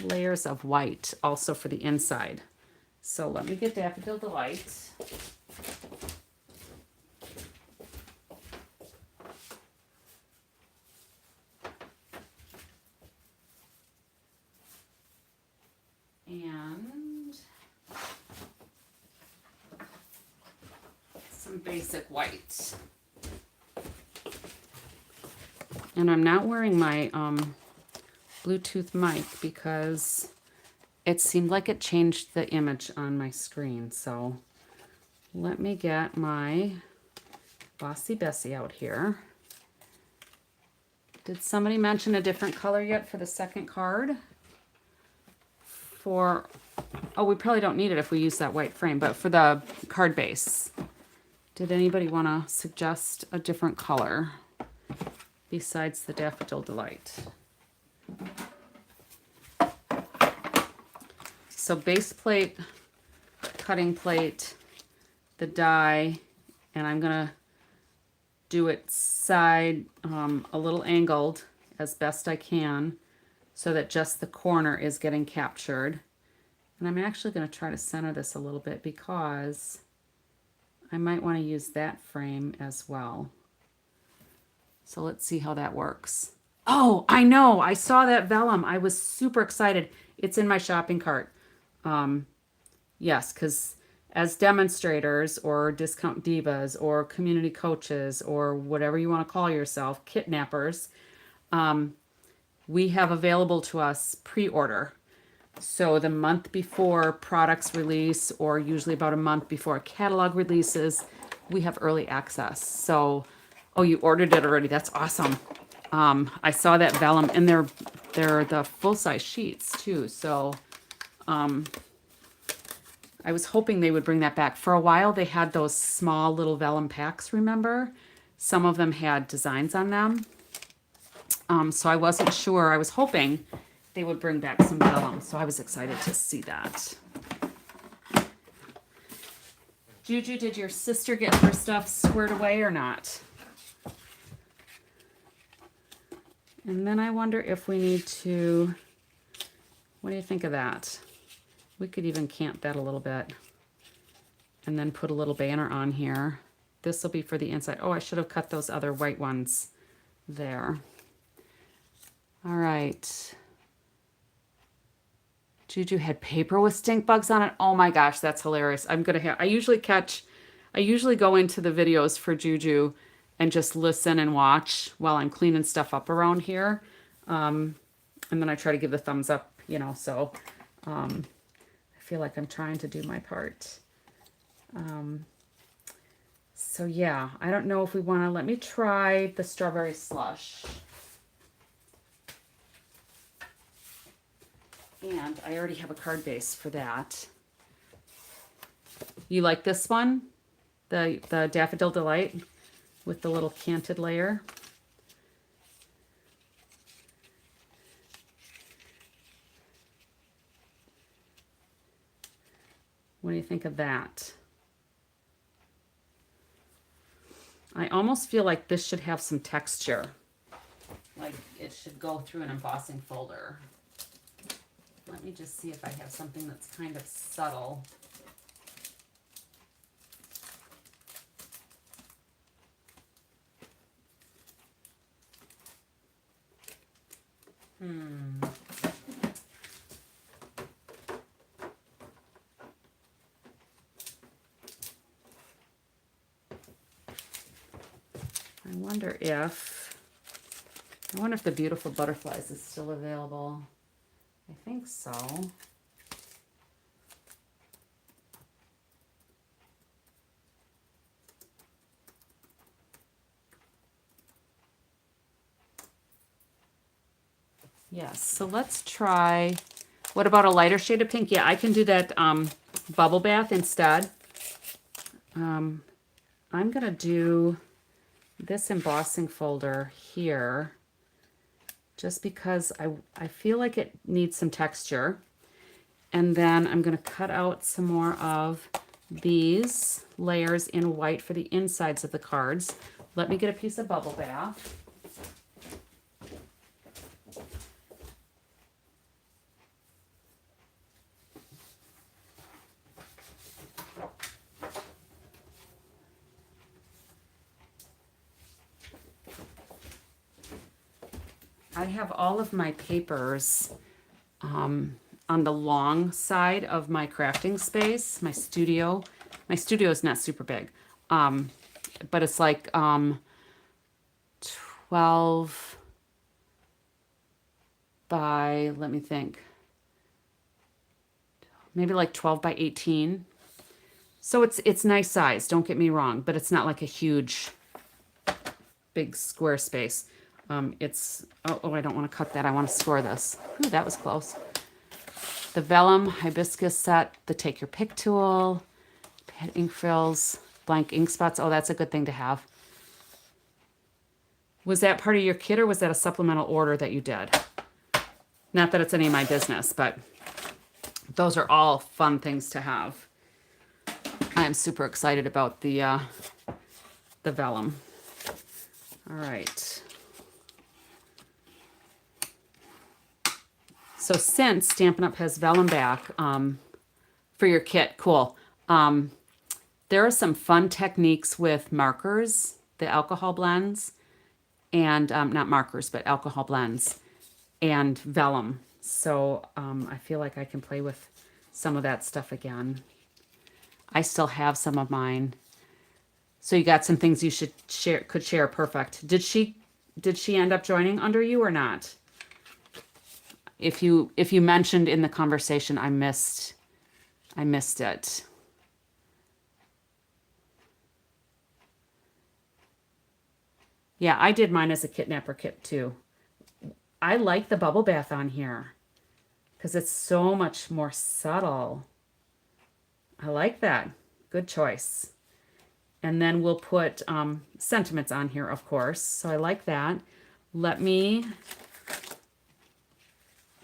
layers of white also for the inside. So let me get Daffodil Delight. And some basic white. And I'm not wearing my Bluetooth mic because it seemed like it changed the image on my screen. So let me get my Bossy Bessie out here. Did somebody mention a different color yet for the second card? Oh, we probably don't need it if we use that white frame, but for the card base, did anybody want to suggest a different color besides the Daffodil Delight? So base plate, cutting plate, the die, and I'm gonna do it side a little angled as best I can, so that just the corner is getting captured. And I'm actually going to try to center this a little bit because I might want to use that frame as well. So let's see how that works. Oh, I know. I saw that vellum. I was super excited. It's in my shopping cart. Yes, because as demonstrators or discount divas or community coaches or whatever you want to call yourself, kidnappers, we have available to us pre-order. So the month before products release, or usually about a month before a catalog releases, we have early access. So, oh, you ordered it already. That's awesome. I saw that vellum, and they're the full-size sheets too. So I was hoping they would bring that back. For a while, they had those small little vellum packs, remember? Some of them had designs on them. So I wasn't sure. I was hoping they would bring back some vellum, so I was excited to see that. Juju, did your sister get her stuff squared away or not? And then I wonder if we need to, what do you think of that? We could even cant that a little bit and then put a little banner on here. This will be for the inside. Oh, I should have cut those other white ones there. All right. Juju had paper with stink bugs on it. Oh my gosh, that's hilarious. I'm gonna have, I usually go into the videos for Juju and just listen and watch while I'm cleaning stuff up around here. And then I try to give the thumbs up, you know, so I feel like I'm trying to do my part. So yeah, I don't know if we want to, let me try the strawberry slush. And I already have a card base for that. You like this one? The Daffodil Delight with the little canted layer. What do you think of that? I almost feel like this should have some texture. Like it should go through an embossing folder. Let me just see if I have something that's kind of subtle. I wonder if the Beautiful Butterflies is still available. I think so. Yes, so let's try, what about a lighter shade of pink? Yeah, I can do that bubble bath instead. I'm gonna do this embossing folder here just because I feel like it needs some texture. And then I'm gonna cut out some more of these layers in white for the insides of the cards. Let me get a piece of bubble bath. I have all of my papers on the long side of my crafting space, my studio. My studio is not super big, but it's like 12 by, let me think, maybe like 12 by 18. So it's nice size, don't get me wrong, but it's not like a huge, big square space. Oh, I don't want to cut that. I want to store this. Ooh, that was close. The vellum hibiscus set, the take your pick tool, pad ink frills, blank ink spots. Oh, that's a good thing to have. Was that part of your kit or was that a supplemental order that you did? Not that it's any of my business, but those are all fun things to have. I am super excited about the vellum. All right. So since Stampin' Up! Has vellum back for your kit, cool. There are some fun techniques with markers, the alcohol blends, and not markers, but alcohol blends and vellum. So I feel like I can play with some of that stuff again. I still have some of mine. So you got some things you could share. Perfect. Did she end up joining under you or not? If you mentioned in the conversation, I missed it. Yeah, I did mine as a Kitnapper kit too. I like the bubble bath on here because it's so much more subtle. I like that. Good choice. And then we'll put sentiments on here, of course. So I like that. Let me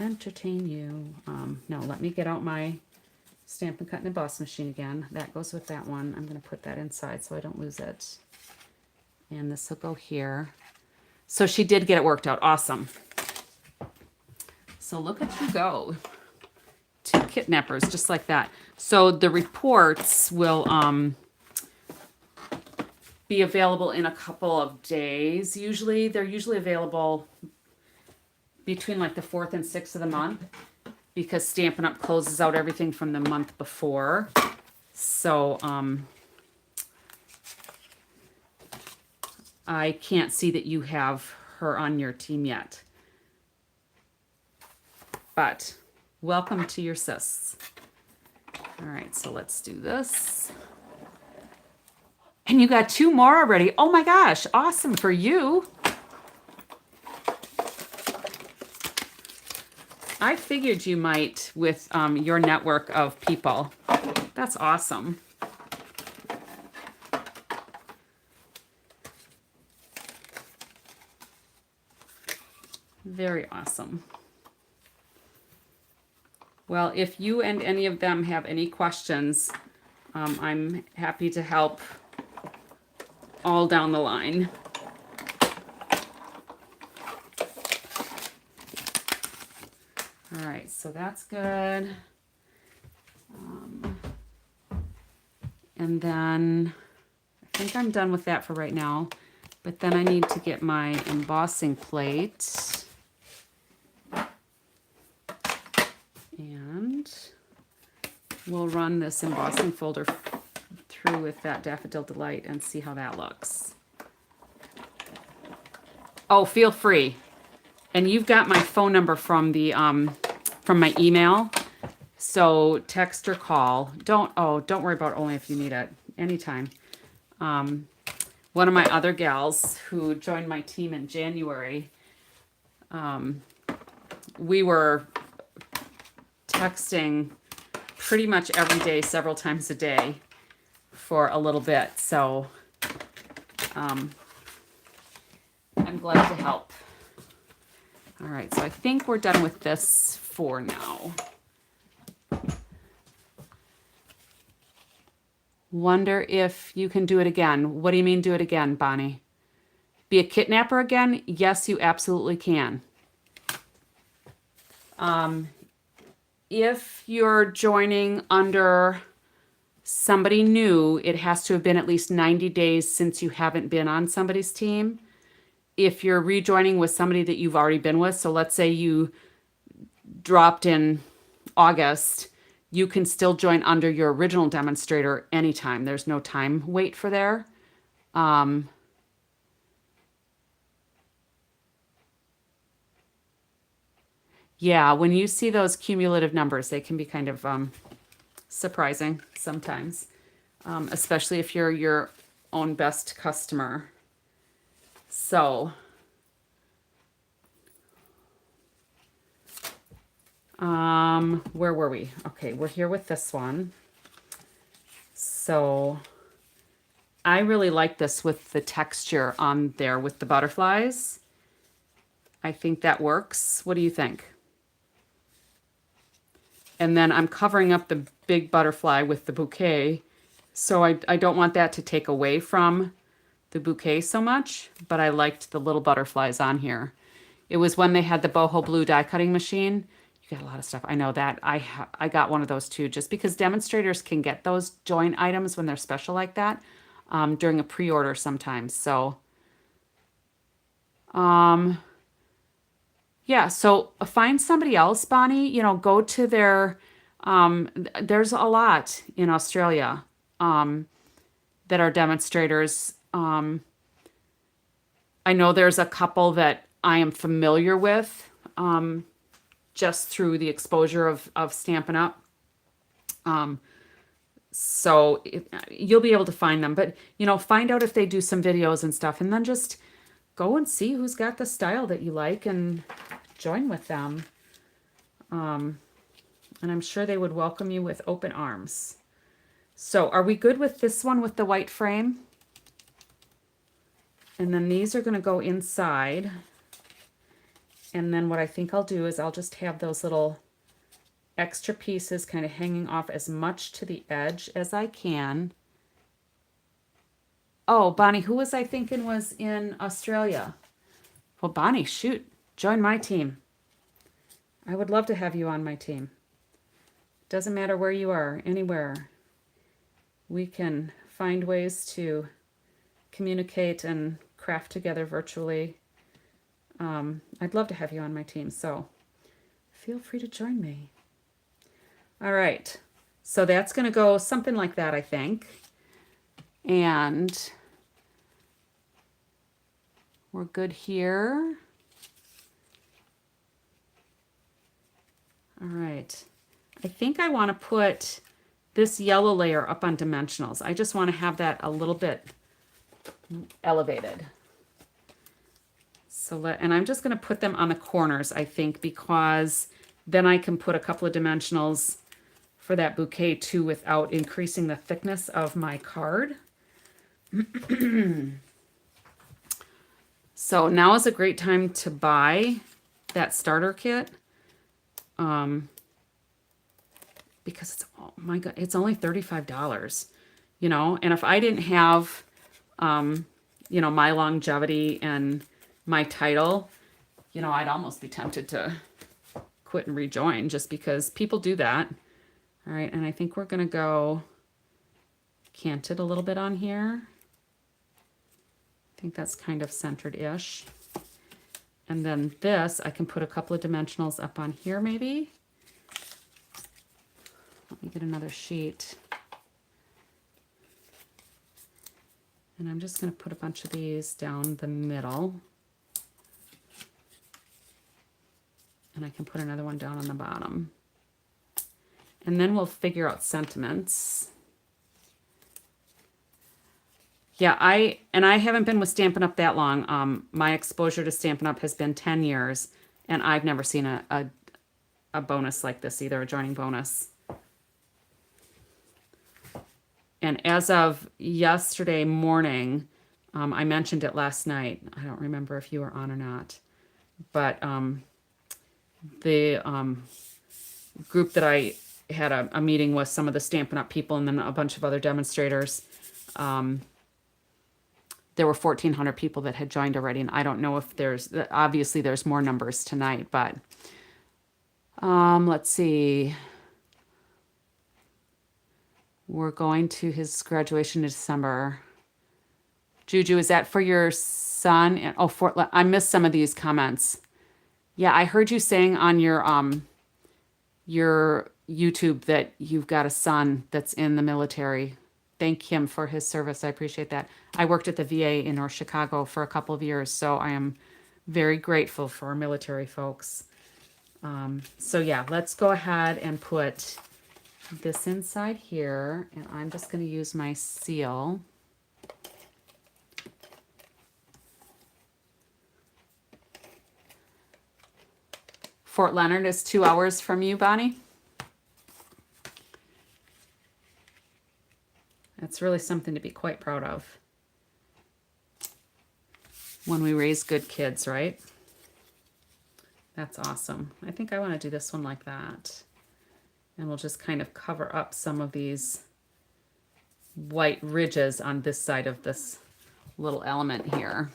entertain you. No, let me get out my Stampin' Cut and Emboss machine again. That goes with that one. I'm going to put that inside so I don't lose it. And this will go here. So she did get it worked out. Awesome. So look at you go. 2 Kitnappers, just like that. So the reports will be available in a couple of days. Usually, they're usually available between like the 4th and 6th of the month because Stampin' Up! Closes out everything from the month before. So I can't see that you have her on your team yet. But welcome to your sis. All right, so let's do this. And you got 2 more already. Oh my gosh, awesome for you. I figured you might with your network of people. That's awesome. Very awesome. Well, if you and any of them have any questions, I'm happy to help all down the line. All right, so that's good. And then I think I'm done with that for right now. But then I need to get my embossing plate. And we'll run this embossing folder through with that Daffodil Delight and see how that looks. Oh, feel free. And you've got my phone number from the from my email. So text or call. Don't worry about only if you need it. Anytime. One of my other gals who joined my team in January, we were texting pretty much every day, several times a day for a little bit. So I'm glad to help. All right, so I think we're done with this for now. Wonder if you can do it again. What do you mean do it again, Bonnie? Be a kidnapper again? Yes, you absolutely can. If you're joining under somebody new, it has to have been at least 90 days since you haven't been on somebody's team. If you're rejoining with somebody that you've already been with, so let's say you dropped in August, you can still join under your original demonstrator anytime. There's no time wait for there. Yeah, when you see those cumulative numbers, they can be kind of surprising sometimes, especially if you're your own best customer. So, where were we? Okay, we're here with this one. So, I really like this with the texture on there with the butterflies. I think that works. What do you think? And then I'm covering up the big butterfly with the bouquet. So I don't want that to take away from the bouquet so much, but I liked the little butterflies on here. It was when they had the boho blue die cutting machine. You got a lot of stuff. I know that. I got one of those too, just because demonstrators can get those join items when they're special like that during a pre-order sometimes. So, yeah, so find somebody else, Bonnie. You know, go to their, there's a lot in Australia that are demonstrators. I know there's a couple that I am familiar with just through the exposure of Stampin' Up. So you'll be able to find them. But, you know, find out if they do some videos and stuff. And then just go and see who's got the style that you like and join with them. And I'm sure they would welcome you with open arms. So are we good with this one with the white frame? And then these are going to go inside. And then what I think I'll do is I'll just have those little extra pieces kind of hanging off as much to the edge as I can. Oh, Bonnie, who was I thinking was in Australia? Well, Bonnie, shoot, join my team. I would love to have you on my team. Doesn't matter where you are, anywhere. We can find ways to communicate and craft together virtually. I'd love to have you on my team, so feel free to join me. All right, so that's going to go something like that, I think. And we're good here. All right, I think I want to put this yellow layer up on dimensionals. I just want to have that a little bit elevated. So and I'm just going to put them on the corners, I think, because then I can put a couple of dimensionals for that bouquet too without increasing the thickness of my card. So now is a great time to buy that starter kit. Because it's, oh my God, it's only $35, you know? And if I didn't have, you know, my longevity and my title, you know, I'd almost be tempted to quit and rejoin just because people do that. All right, and I think we're gonna go canted a little bit on here. I think that's kind of centered-ish. And then this, I can put a couple of dimensionals up on here maybe. Let me get another sheet. And I'm just going to put a bunch of these down the middle. And I can put another one down on the bottom. And then we'll figure out sentiments. Yeah, I haven't been with Stampin' Up! That long. My exposure to Stampin' Up! Has been 10 years, and I've never seen a bonus like this either, a joining bonus. And as of yesterday morning, I mentioned it last night. I don't remember if you were on or not, but the group that I had a meeting with, some of the Stampin' Up! People and then a bunch of other demonstrators, there were 1,400 people that had joined already, and I don't know if obviously there's more numbers tonight, but let's see. We're going to his graduation in December. Juju, is that for your son? And I missed some of these comments. Yeah, I heard you saying on your YouTube that you've got a son that's in the military. Thank him for his service. I appreciate that. I worked at the VA in North Chicago for a couple of years, so I am very grateful for our military folks. So yeah, let's go ahead and put this inside here, and I'm just going to use my seal. Fort Leonard is 2 hours from you, Bonnie. That's really something to be quite proud of. When we raise good kids, right? That's awesome. I think I want to do this one like that. And we'll just kind of cover up some of these white ridges on this side of this little element here.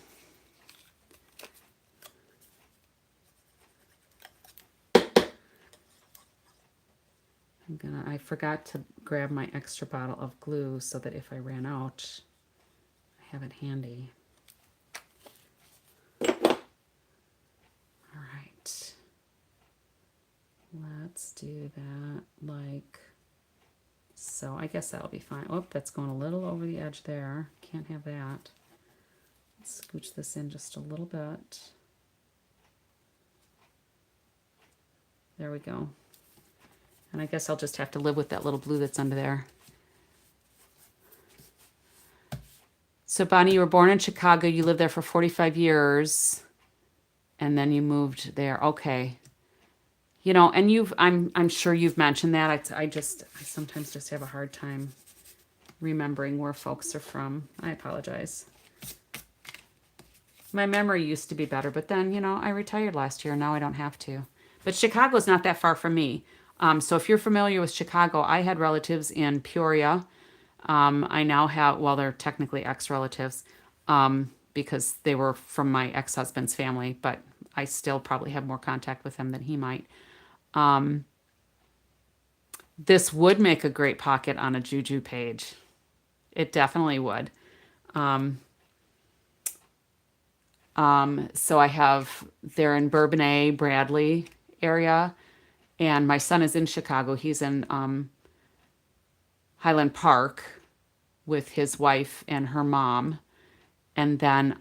I forgot to grab my extra bottle of glue so that if I ran out, I have it handy. All right. Let's do that like so. I guess that'll be fine. Oh, that's going a little over the edge there. Can't have that. Let's scooch this in just a little bit. There we go. And I guess I'll just have to live with that little blue that's under there. So Bonnie, you were born in Chicago. You lived there for 45 years. And then you moved there. Okay. You know, and I'm sure you've mentioned that. I sometimes just have a hard time remembering where folks are from. I apologize. My memory used to be better, but then, you know, I retired last year and now I don't have to. But Chicago's not that far from me. So if you're familiar with Chicago, I had relatives in Peoria. I now have, well, they're technically ex-relatives because they were from my ex-husband's family, but I still probably have more contact with him than he might. This would make a great pocket on a Juju page. It definitely would. So I have, they're in Bourbonnais, Bradley area, and my son is in Chicago. He's in Highland Park with his wife and her mom. And then,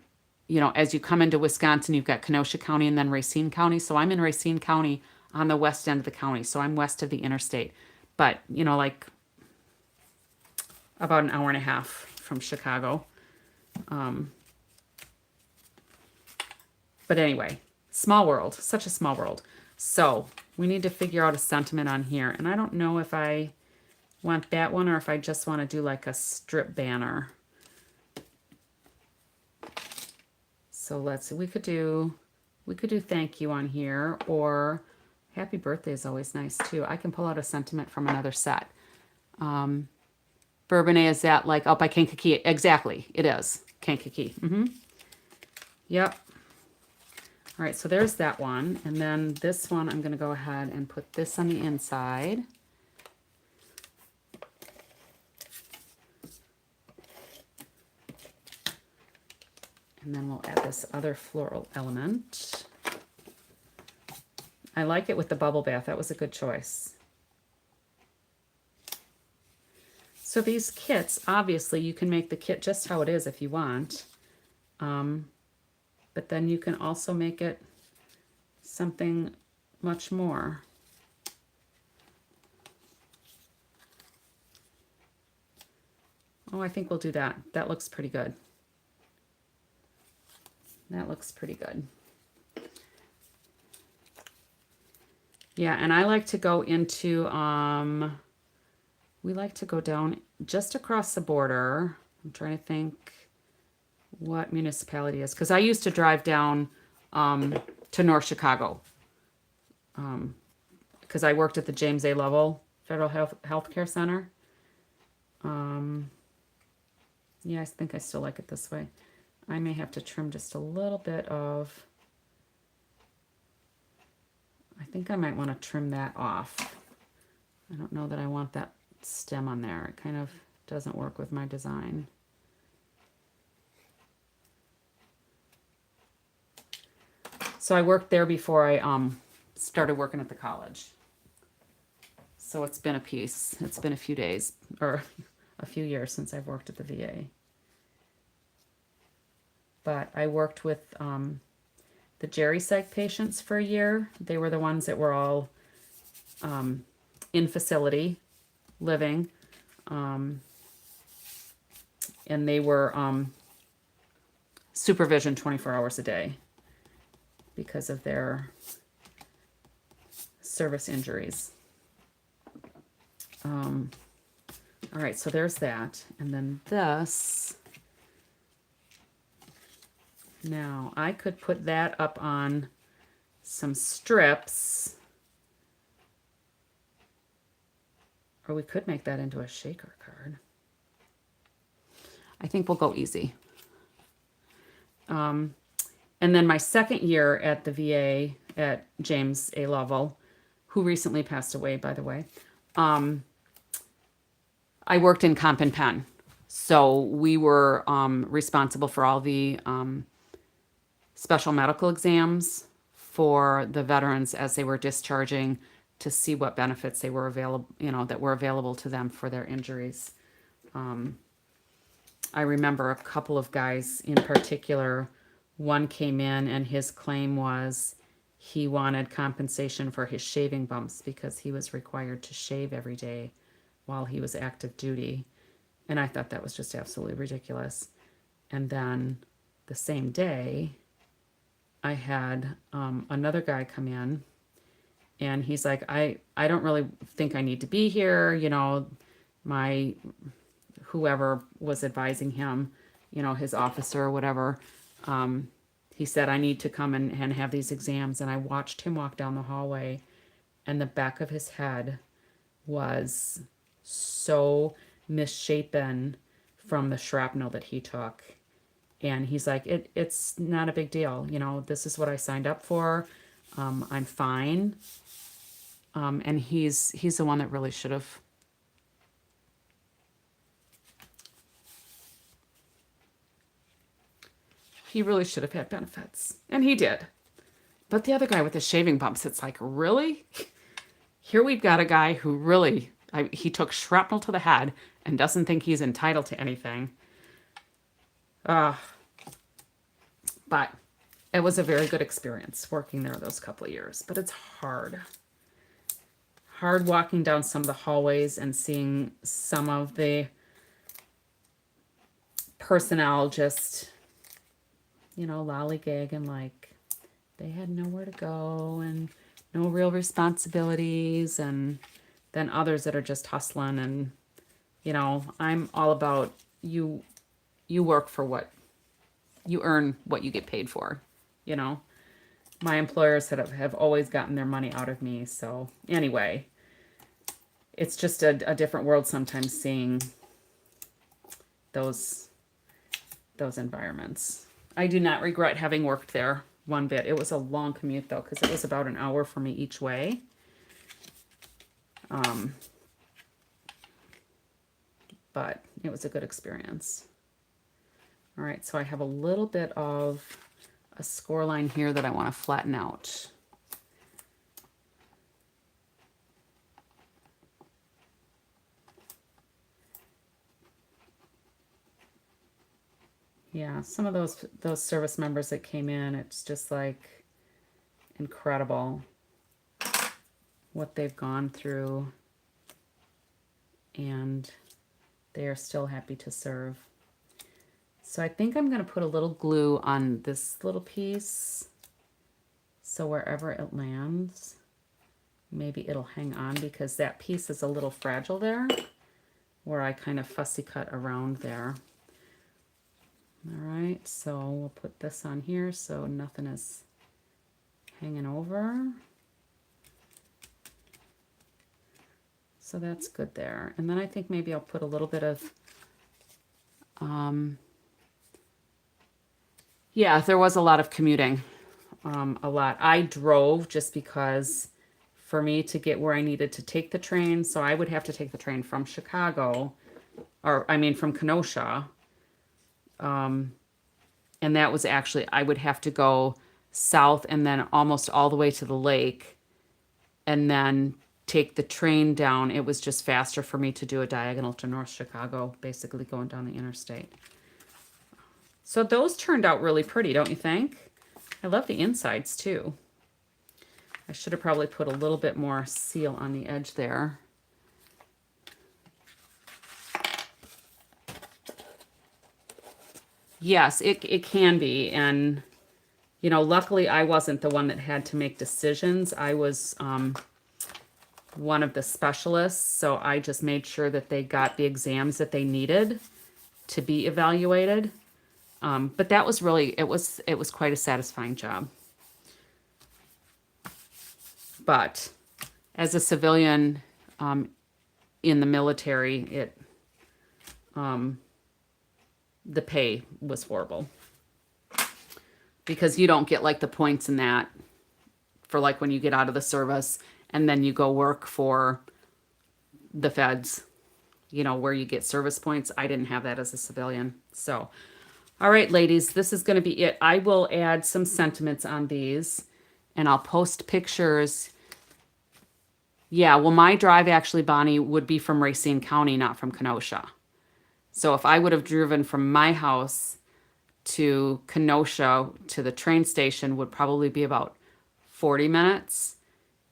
you know, as you come into Wisconsin, you've got Kenosha County and then Racine County. So I'm in Racine County on the west end of the county. So I'm west of the interstate. But, you know, like about an hour and a half from Chicago. But anyway, small world, such a small world. So we need to figure out a sentiment on here. And I don't know if I want that one or if I just want to do like a strip banner. So let's see, we could do thank you on here, or happy birthday is always nice too. I can pull out a sentiment from another set. Bourbonnais, is that like up by Kankakee? Exactly, it is. Kankakee. Yep. All right, so there's that one. And then this one, I'm going to go ahead and put this on the inside. And then we'll add this other floral element. I like it with the bubble bath. That was a good choice. So these kits, obviously, you can make the kit just how it is if you want. But then you can also make it something much more. Oh, I think we'll do that. That looks pretty good. That looks pretty good. Yeah, and I like to go into, we like to go down just across the border. I'm trying to think what municipality is, because I used to drive down to North Chicago because I worked at the James A. Lovell Federal Healthcare Center. Yeah, I think I still like it this way. I may have to trim just a little bit of, I think I might want to trim that off. I don't know that I want that stem on there. It kind of doesn't work with my design. So I worked there before I started working at the college. So it's been a piece. It's been a few days or a few years since I've worked at the VA. But I worked with the Jerry Psych patients for a year. They were the ones that were all in facility living. And they were supervision 24 hours a day because of their service injuries. All right, so there's that. And then this. Now, I could put that up on some strips. Or we could make that into a shaker card. I think we'll go easy. And then my second year at the VA at James A. Lovell, who recently passed away, by the way, I worked in comp and pen. So we were responsible for all the special medical exams for the veterans as they were discharging to see what benefits they were available, that were available to them for their injuries. I remember a couple of guys in particular. One came in and his claim was he wanted compensation for his shaving bumps because he was required to shave every day while he was active duty. And I thought that was just absolutely ridiculous. And then the same day, I had another guy come in, and he's like, I don't really think I need to be here. My whoever was advising him, his officer or whatever, he said, I need to come and have these exams. And I watched him walk down the hallway, and the back of his head was so misshapen from the shrapnel that he took. And he's like, it's not a big deal. This is what I signed up for. I'm fine. And he's the one that really should have. He really should have had benefits. And he did. But the other guy with the shaving bumps, it's like, really? Here we've got a guy who really, he took shrapnel to the head and doesn't think he's entitled to anything. But it was a very good experience working there those couple of years. But it's hard. Hard walking down some of the hallways and seeing some of the personnel just, lollygagging like they had nowhere to go and no real responsibilities, and then others that are just hustling. And I'm all about you work for what you earn, what you get paid for. My employers have always gotten their money out of me. So anyway, it's just a different world sometimes seeing those environments. I do not regret having worked there one bit. It was a long commute though, because it was about an hour for me each way. But it was a good experience. All right, so I have a little bit of a score line here that I want to flatten out. Yeah, some of those service members that came in, it's just like incredible what they've gone through, and they are still happy to serve. So I think I'm going to put a little glue on this little piece, so wherever it lands, maybe it'll hang on, because that piece is a little fragile there, where I kind of fussy cut around there. All right, so we'll put this on here so nothing is hanging over. So that's good there. And then I think maybe I'll put a little bit of, yeah, there was a lot of commuting, a lot. I drove just because for me to get where I needed to take the train, so I would have to take the train from Chicago, from Kenosha. And that was actually, I would have to go south and then almost all the way to the lake and then take the train down. It was just faster for me to do a diagonal to North Chicago, basically going down the interstate. So those turned out really pretty, don't you think? I love the insides too. I should have probably put a little bit more seal on the edge there. Yes, it can be. And, luckily I wasn't the one that had to make decisions. I was one of the specialists, so I just made sure that they got the exams that they needed to be evaluated. But that was really, it was quite a satisfying job. But as a civilian in the military, the pay was horrible, because you don't get like the points in that for like when you get out of the service and then you go work for the feds, where you get service points. I didn't have that as a civilian. So, all right, ladies, this is going to be it. I will add some sentiments on these and I'll post pictures. Yeah, well, my drive actually, Bonnie, would be from Racine County, not from Kenosha. So if I would have driven from my house to Kenosha to the train station, would probably be about 40 minutes.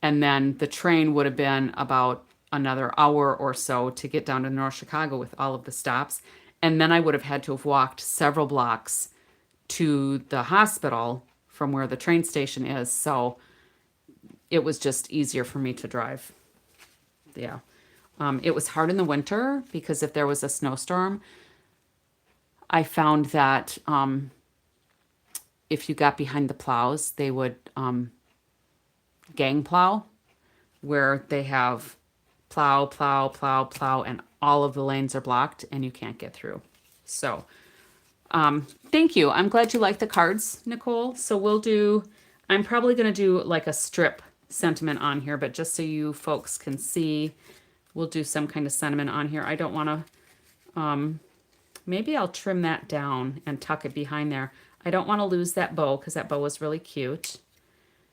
And then the train would have been about another hour or so to get down to North Chicago with all of the stops. And then I would have had to have walked several blocks to the hospital from where the train station is. So it was just easier for me to drive. Yeah. It was hard in the winter because if there was a snowstorm, I found that if you got behind the plows, they would gang plow, where they have plow, plow, plow, plow, and all of the lanes are blocked and you can't get through. So thank you. I'm glad you like the cards, Nicole. So I'm probably going to do like a strip sentiment on here, but just so you folks can see, we'll do some kind of sentiment on here. I don't want to, maybe I'll trim that down and tuck it behind there. I don't want to lose that bow because that bow is really cute.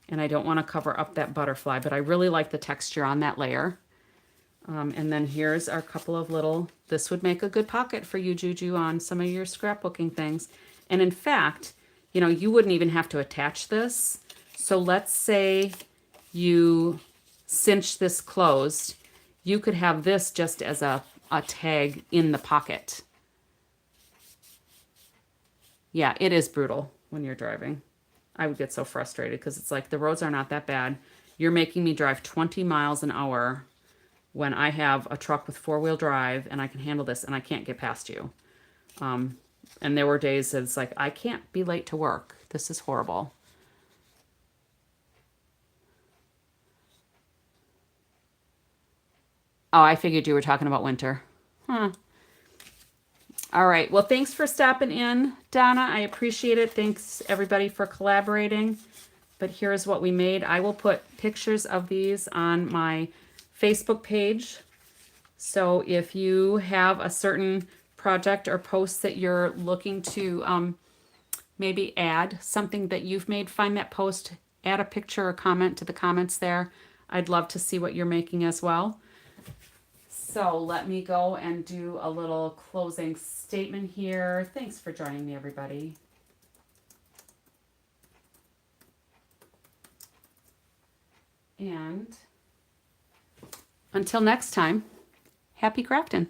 And I don't want to cover up that butterfly, but I really like the texture on that layer. And then here's our couple of little, this would make a good pocket for you, Juju, on some of your scrapbooking things. And in fact, you wouldn't even have to attach this. So let's say you cinch this closed. You could have this just as a tag in the pocket. Yeah, it is brutal when you're driving. I would get so frustrated because it's like the roads are not that bad. You're making me drive 20 miles an hour when I have a truck with four-wheel drive and I can handle this and I can't get past you. And there were days that it's like, I can't be late to work. This is horrible. Oh, I figured you were talking about winter. Huh. All right. Well, thanks for stopping in, Donna. I appreciate it. Thanks, everybody, for collaborating. But here's what we made. I will put pictures of these on my Facebook page. So if you have a certain project or post that you're looking to maybe add something that you've made, find that post, add a picture or comment to the comments there. I'd love to see what you're making as well. So let me go and do a little closing statement here. Thanks for joining me, everybody. And until next time, happy crafting.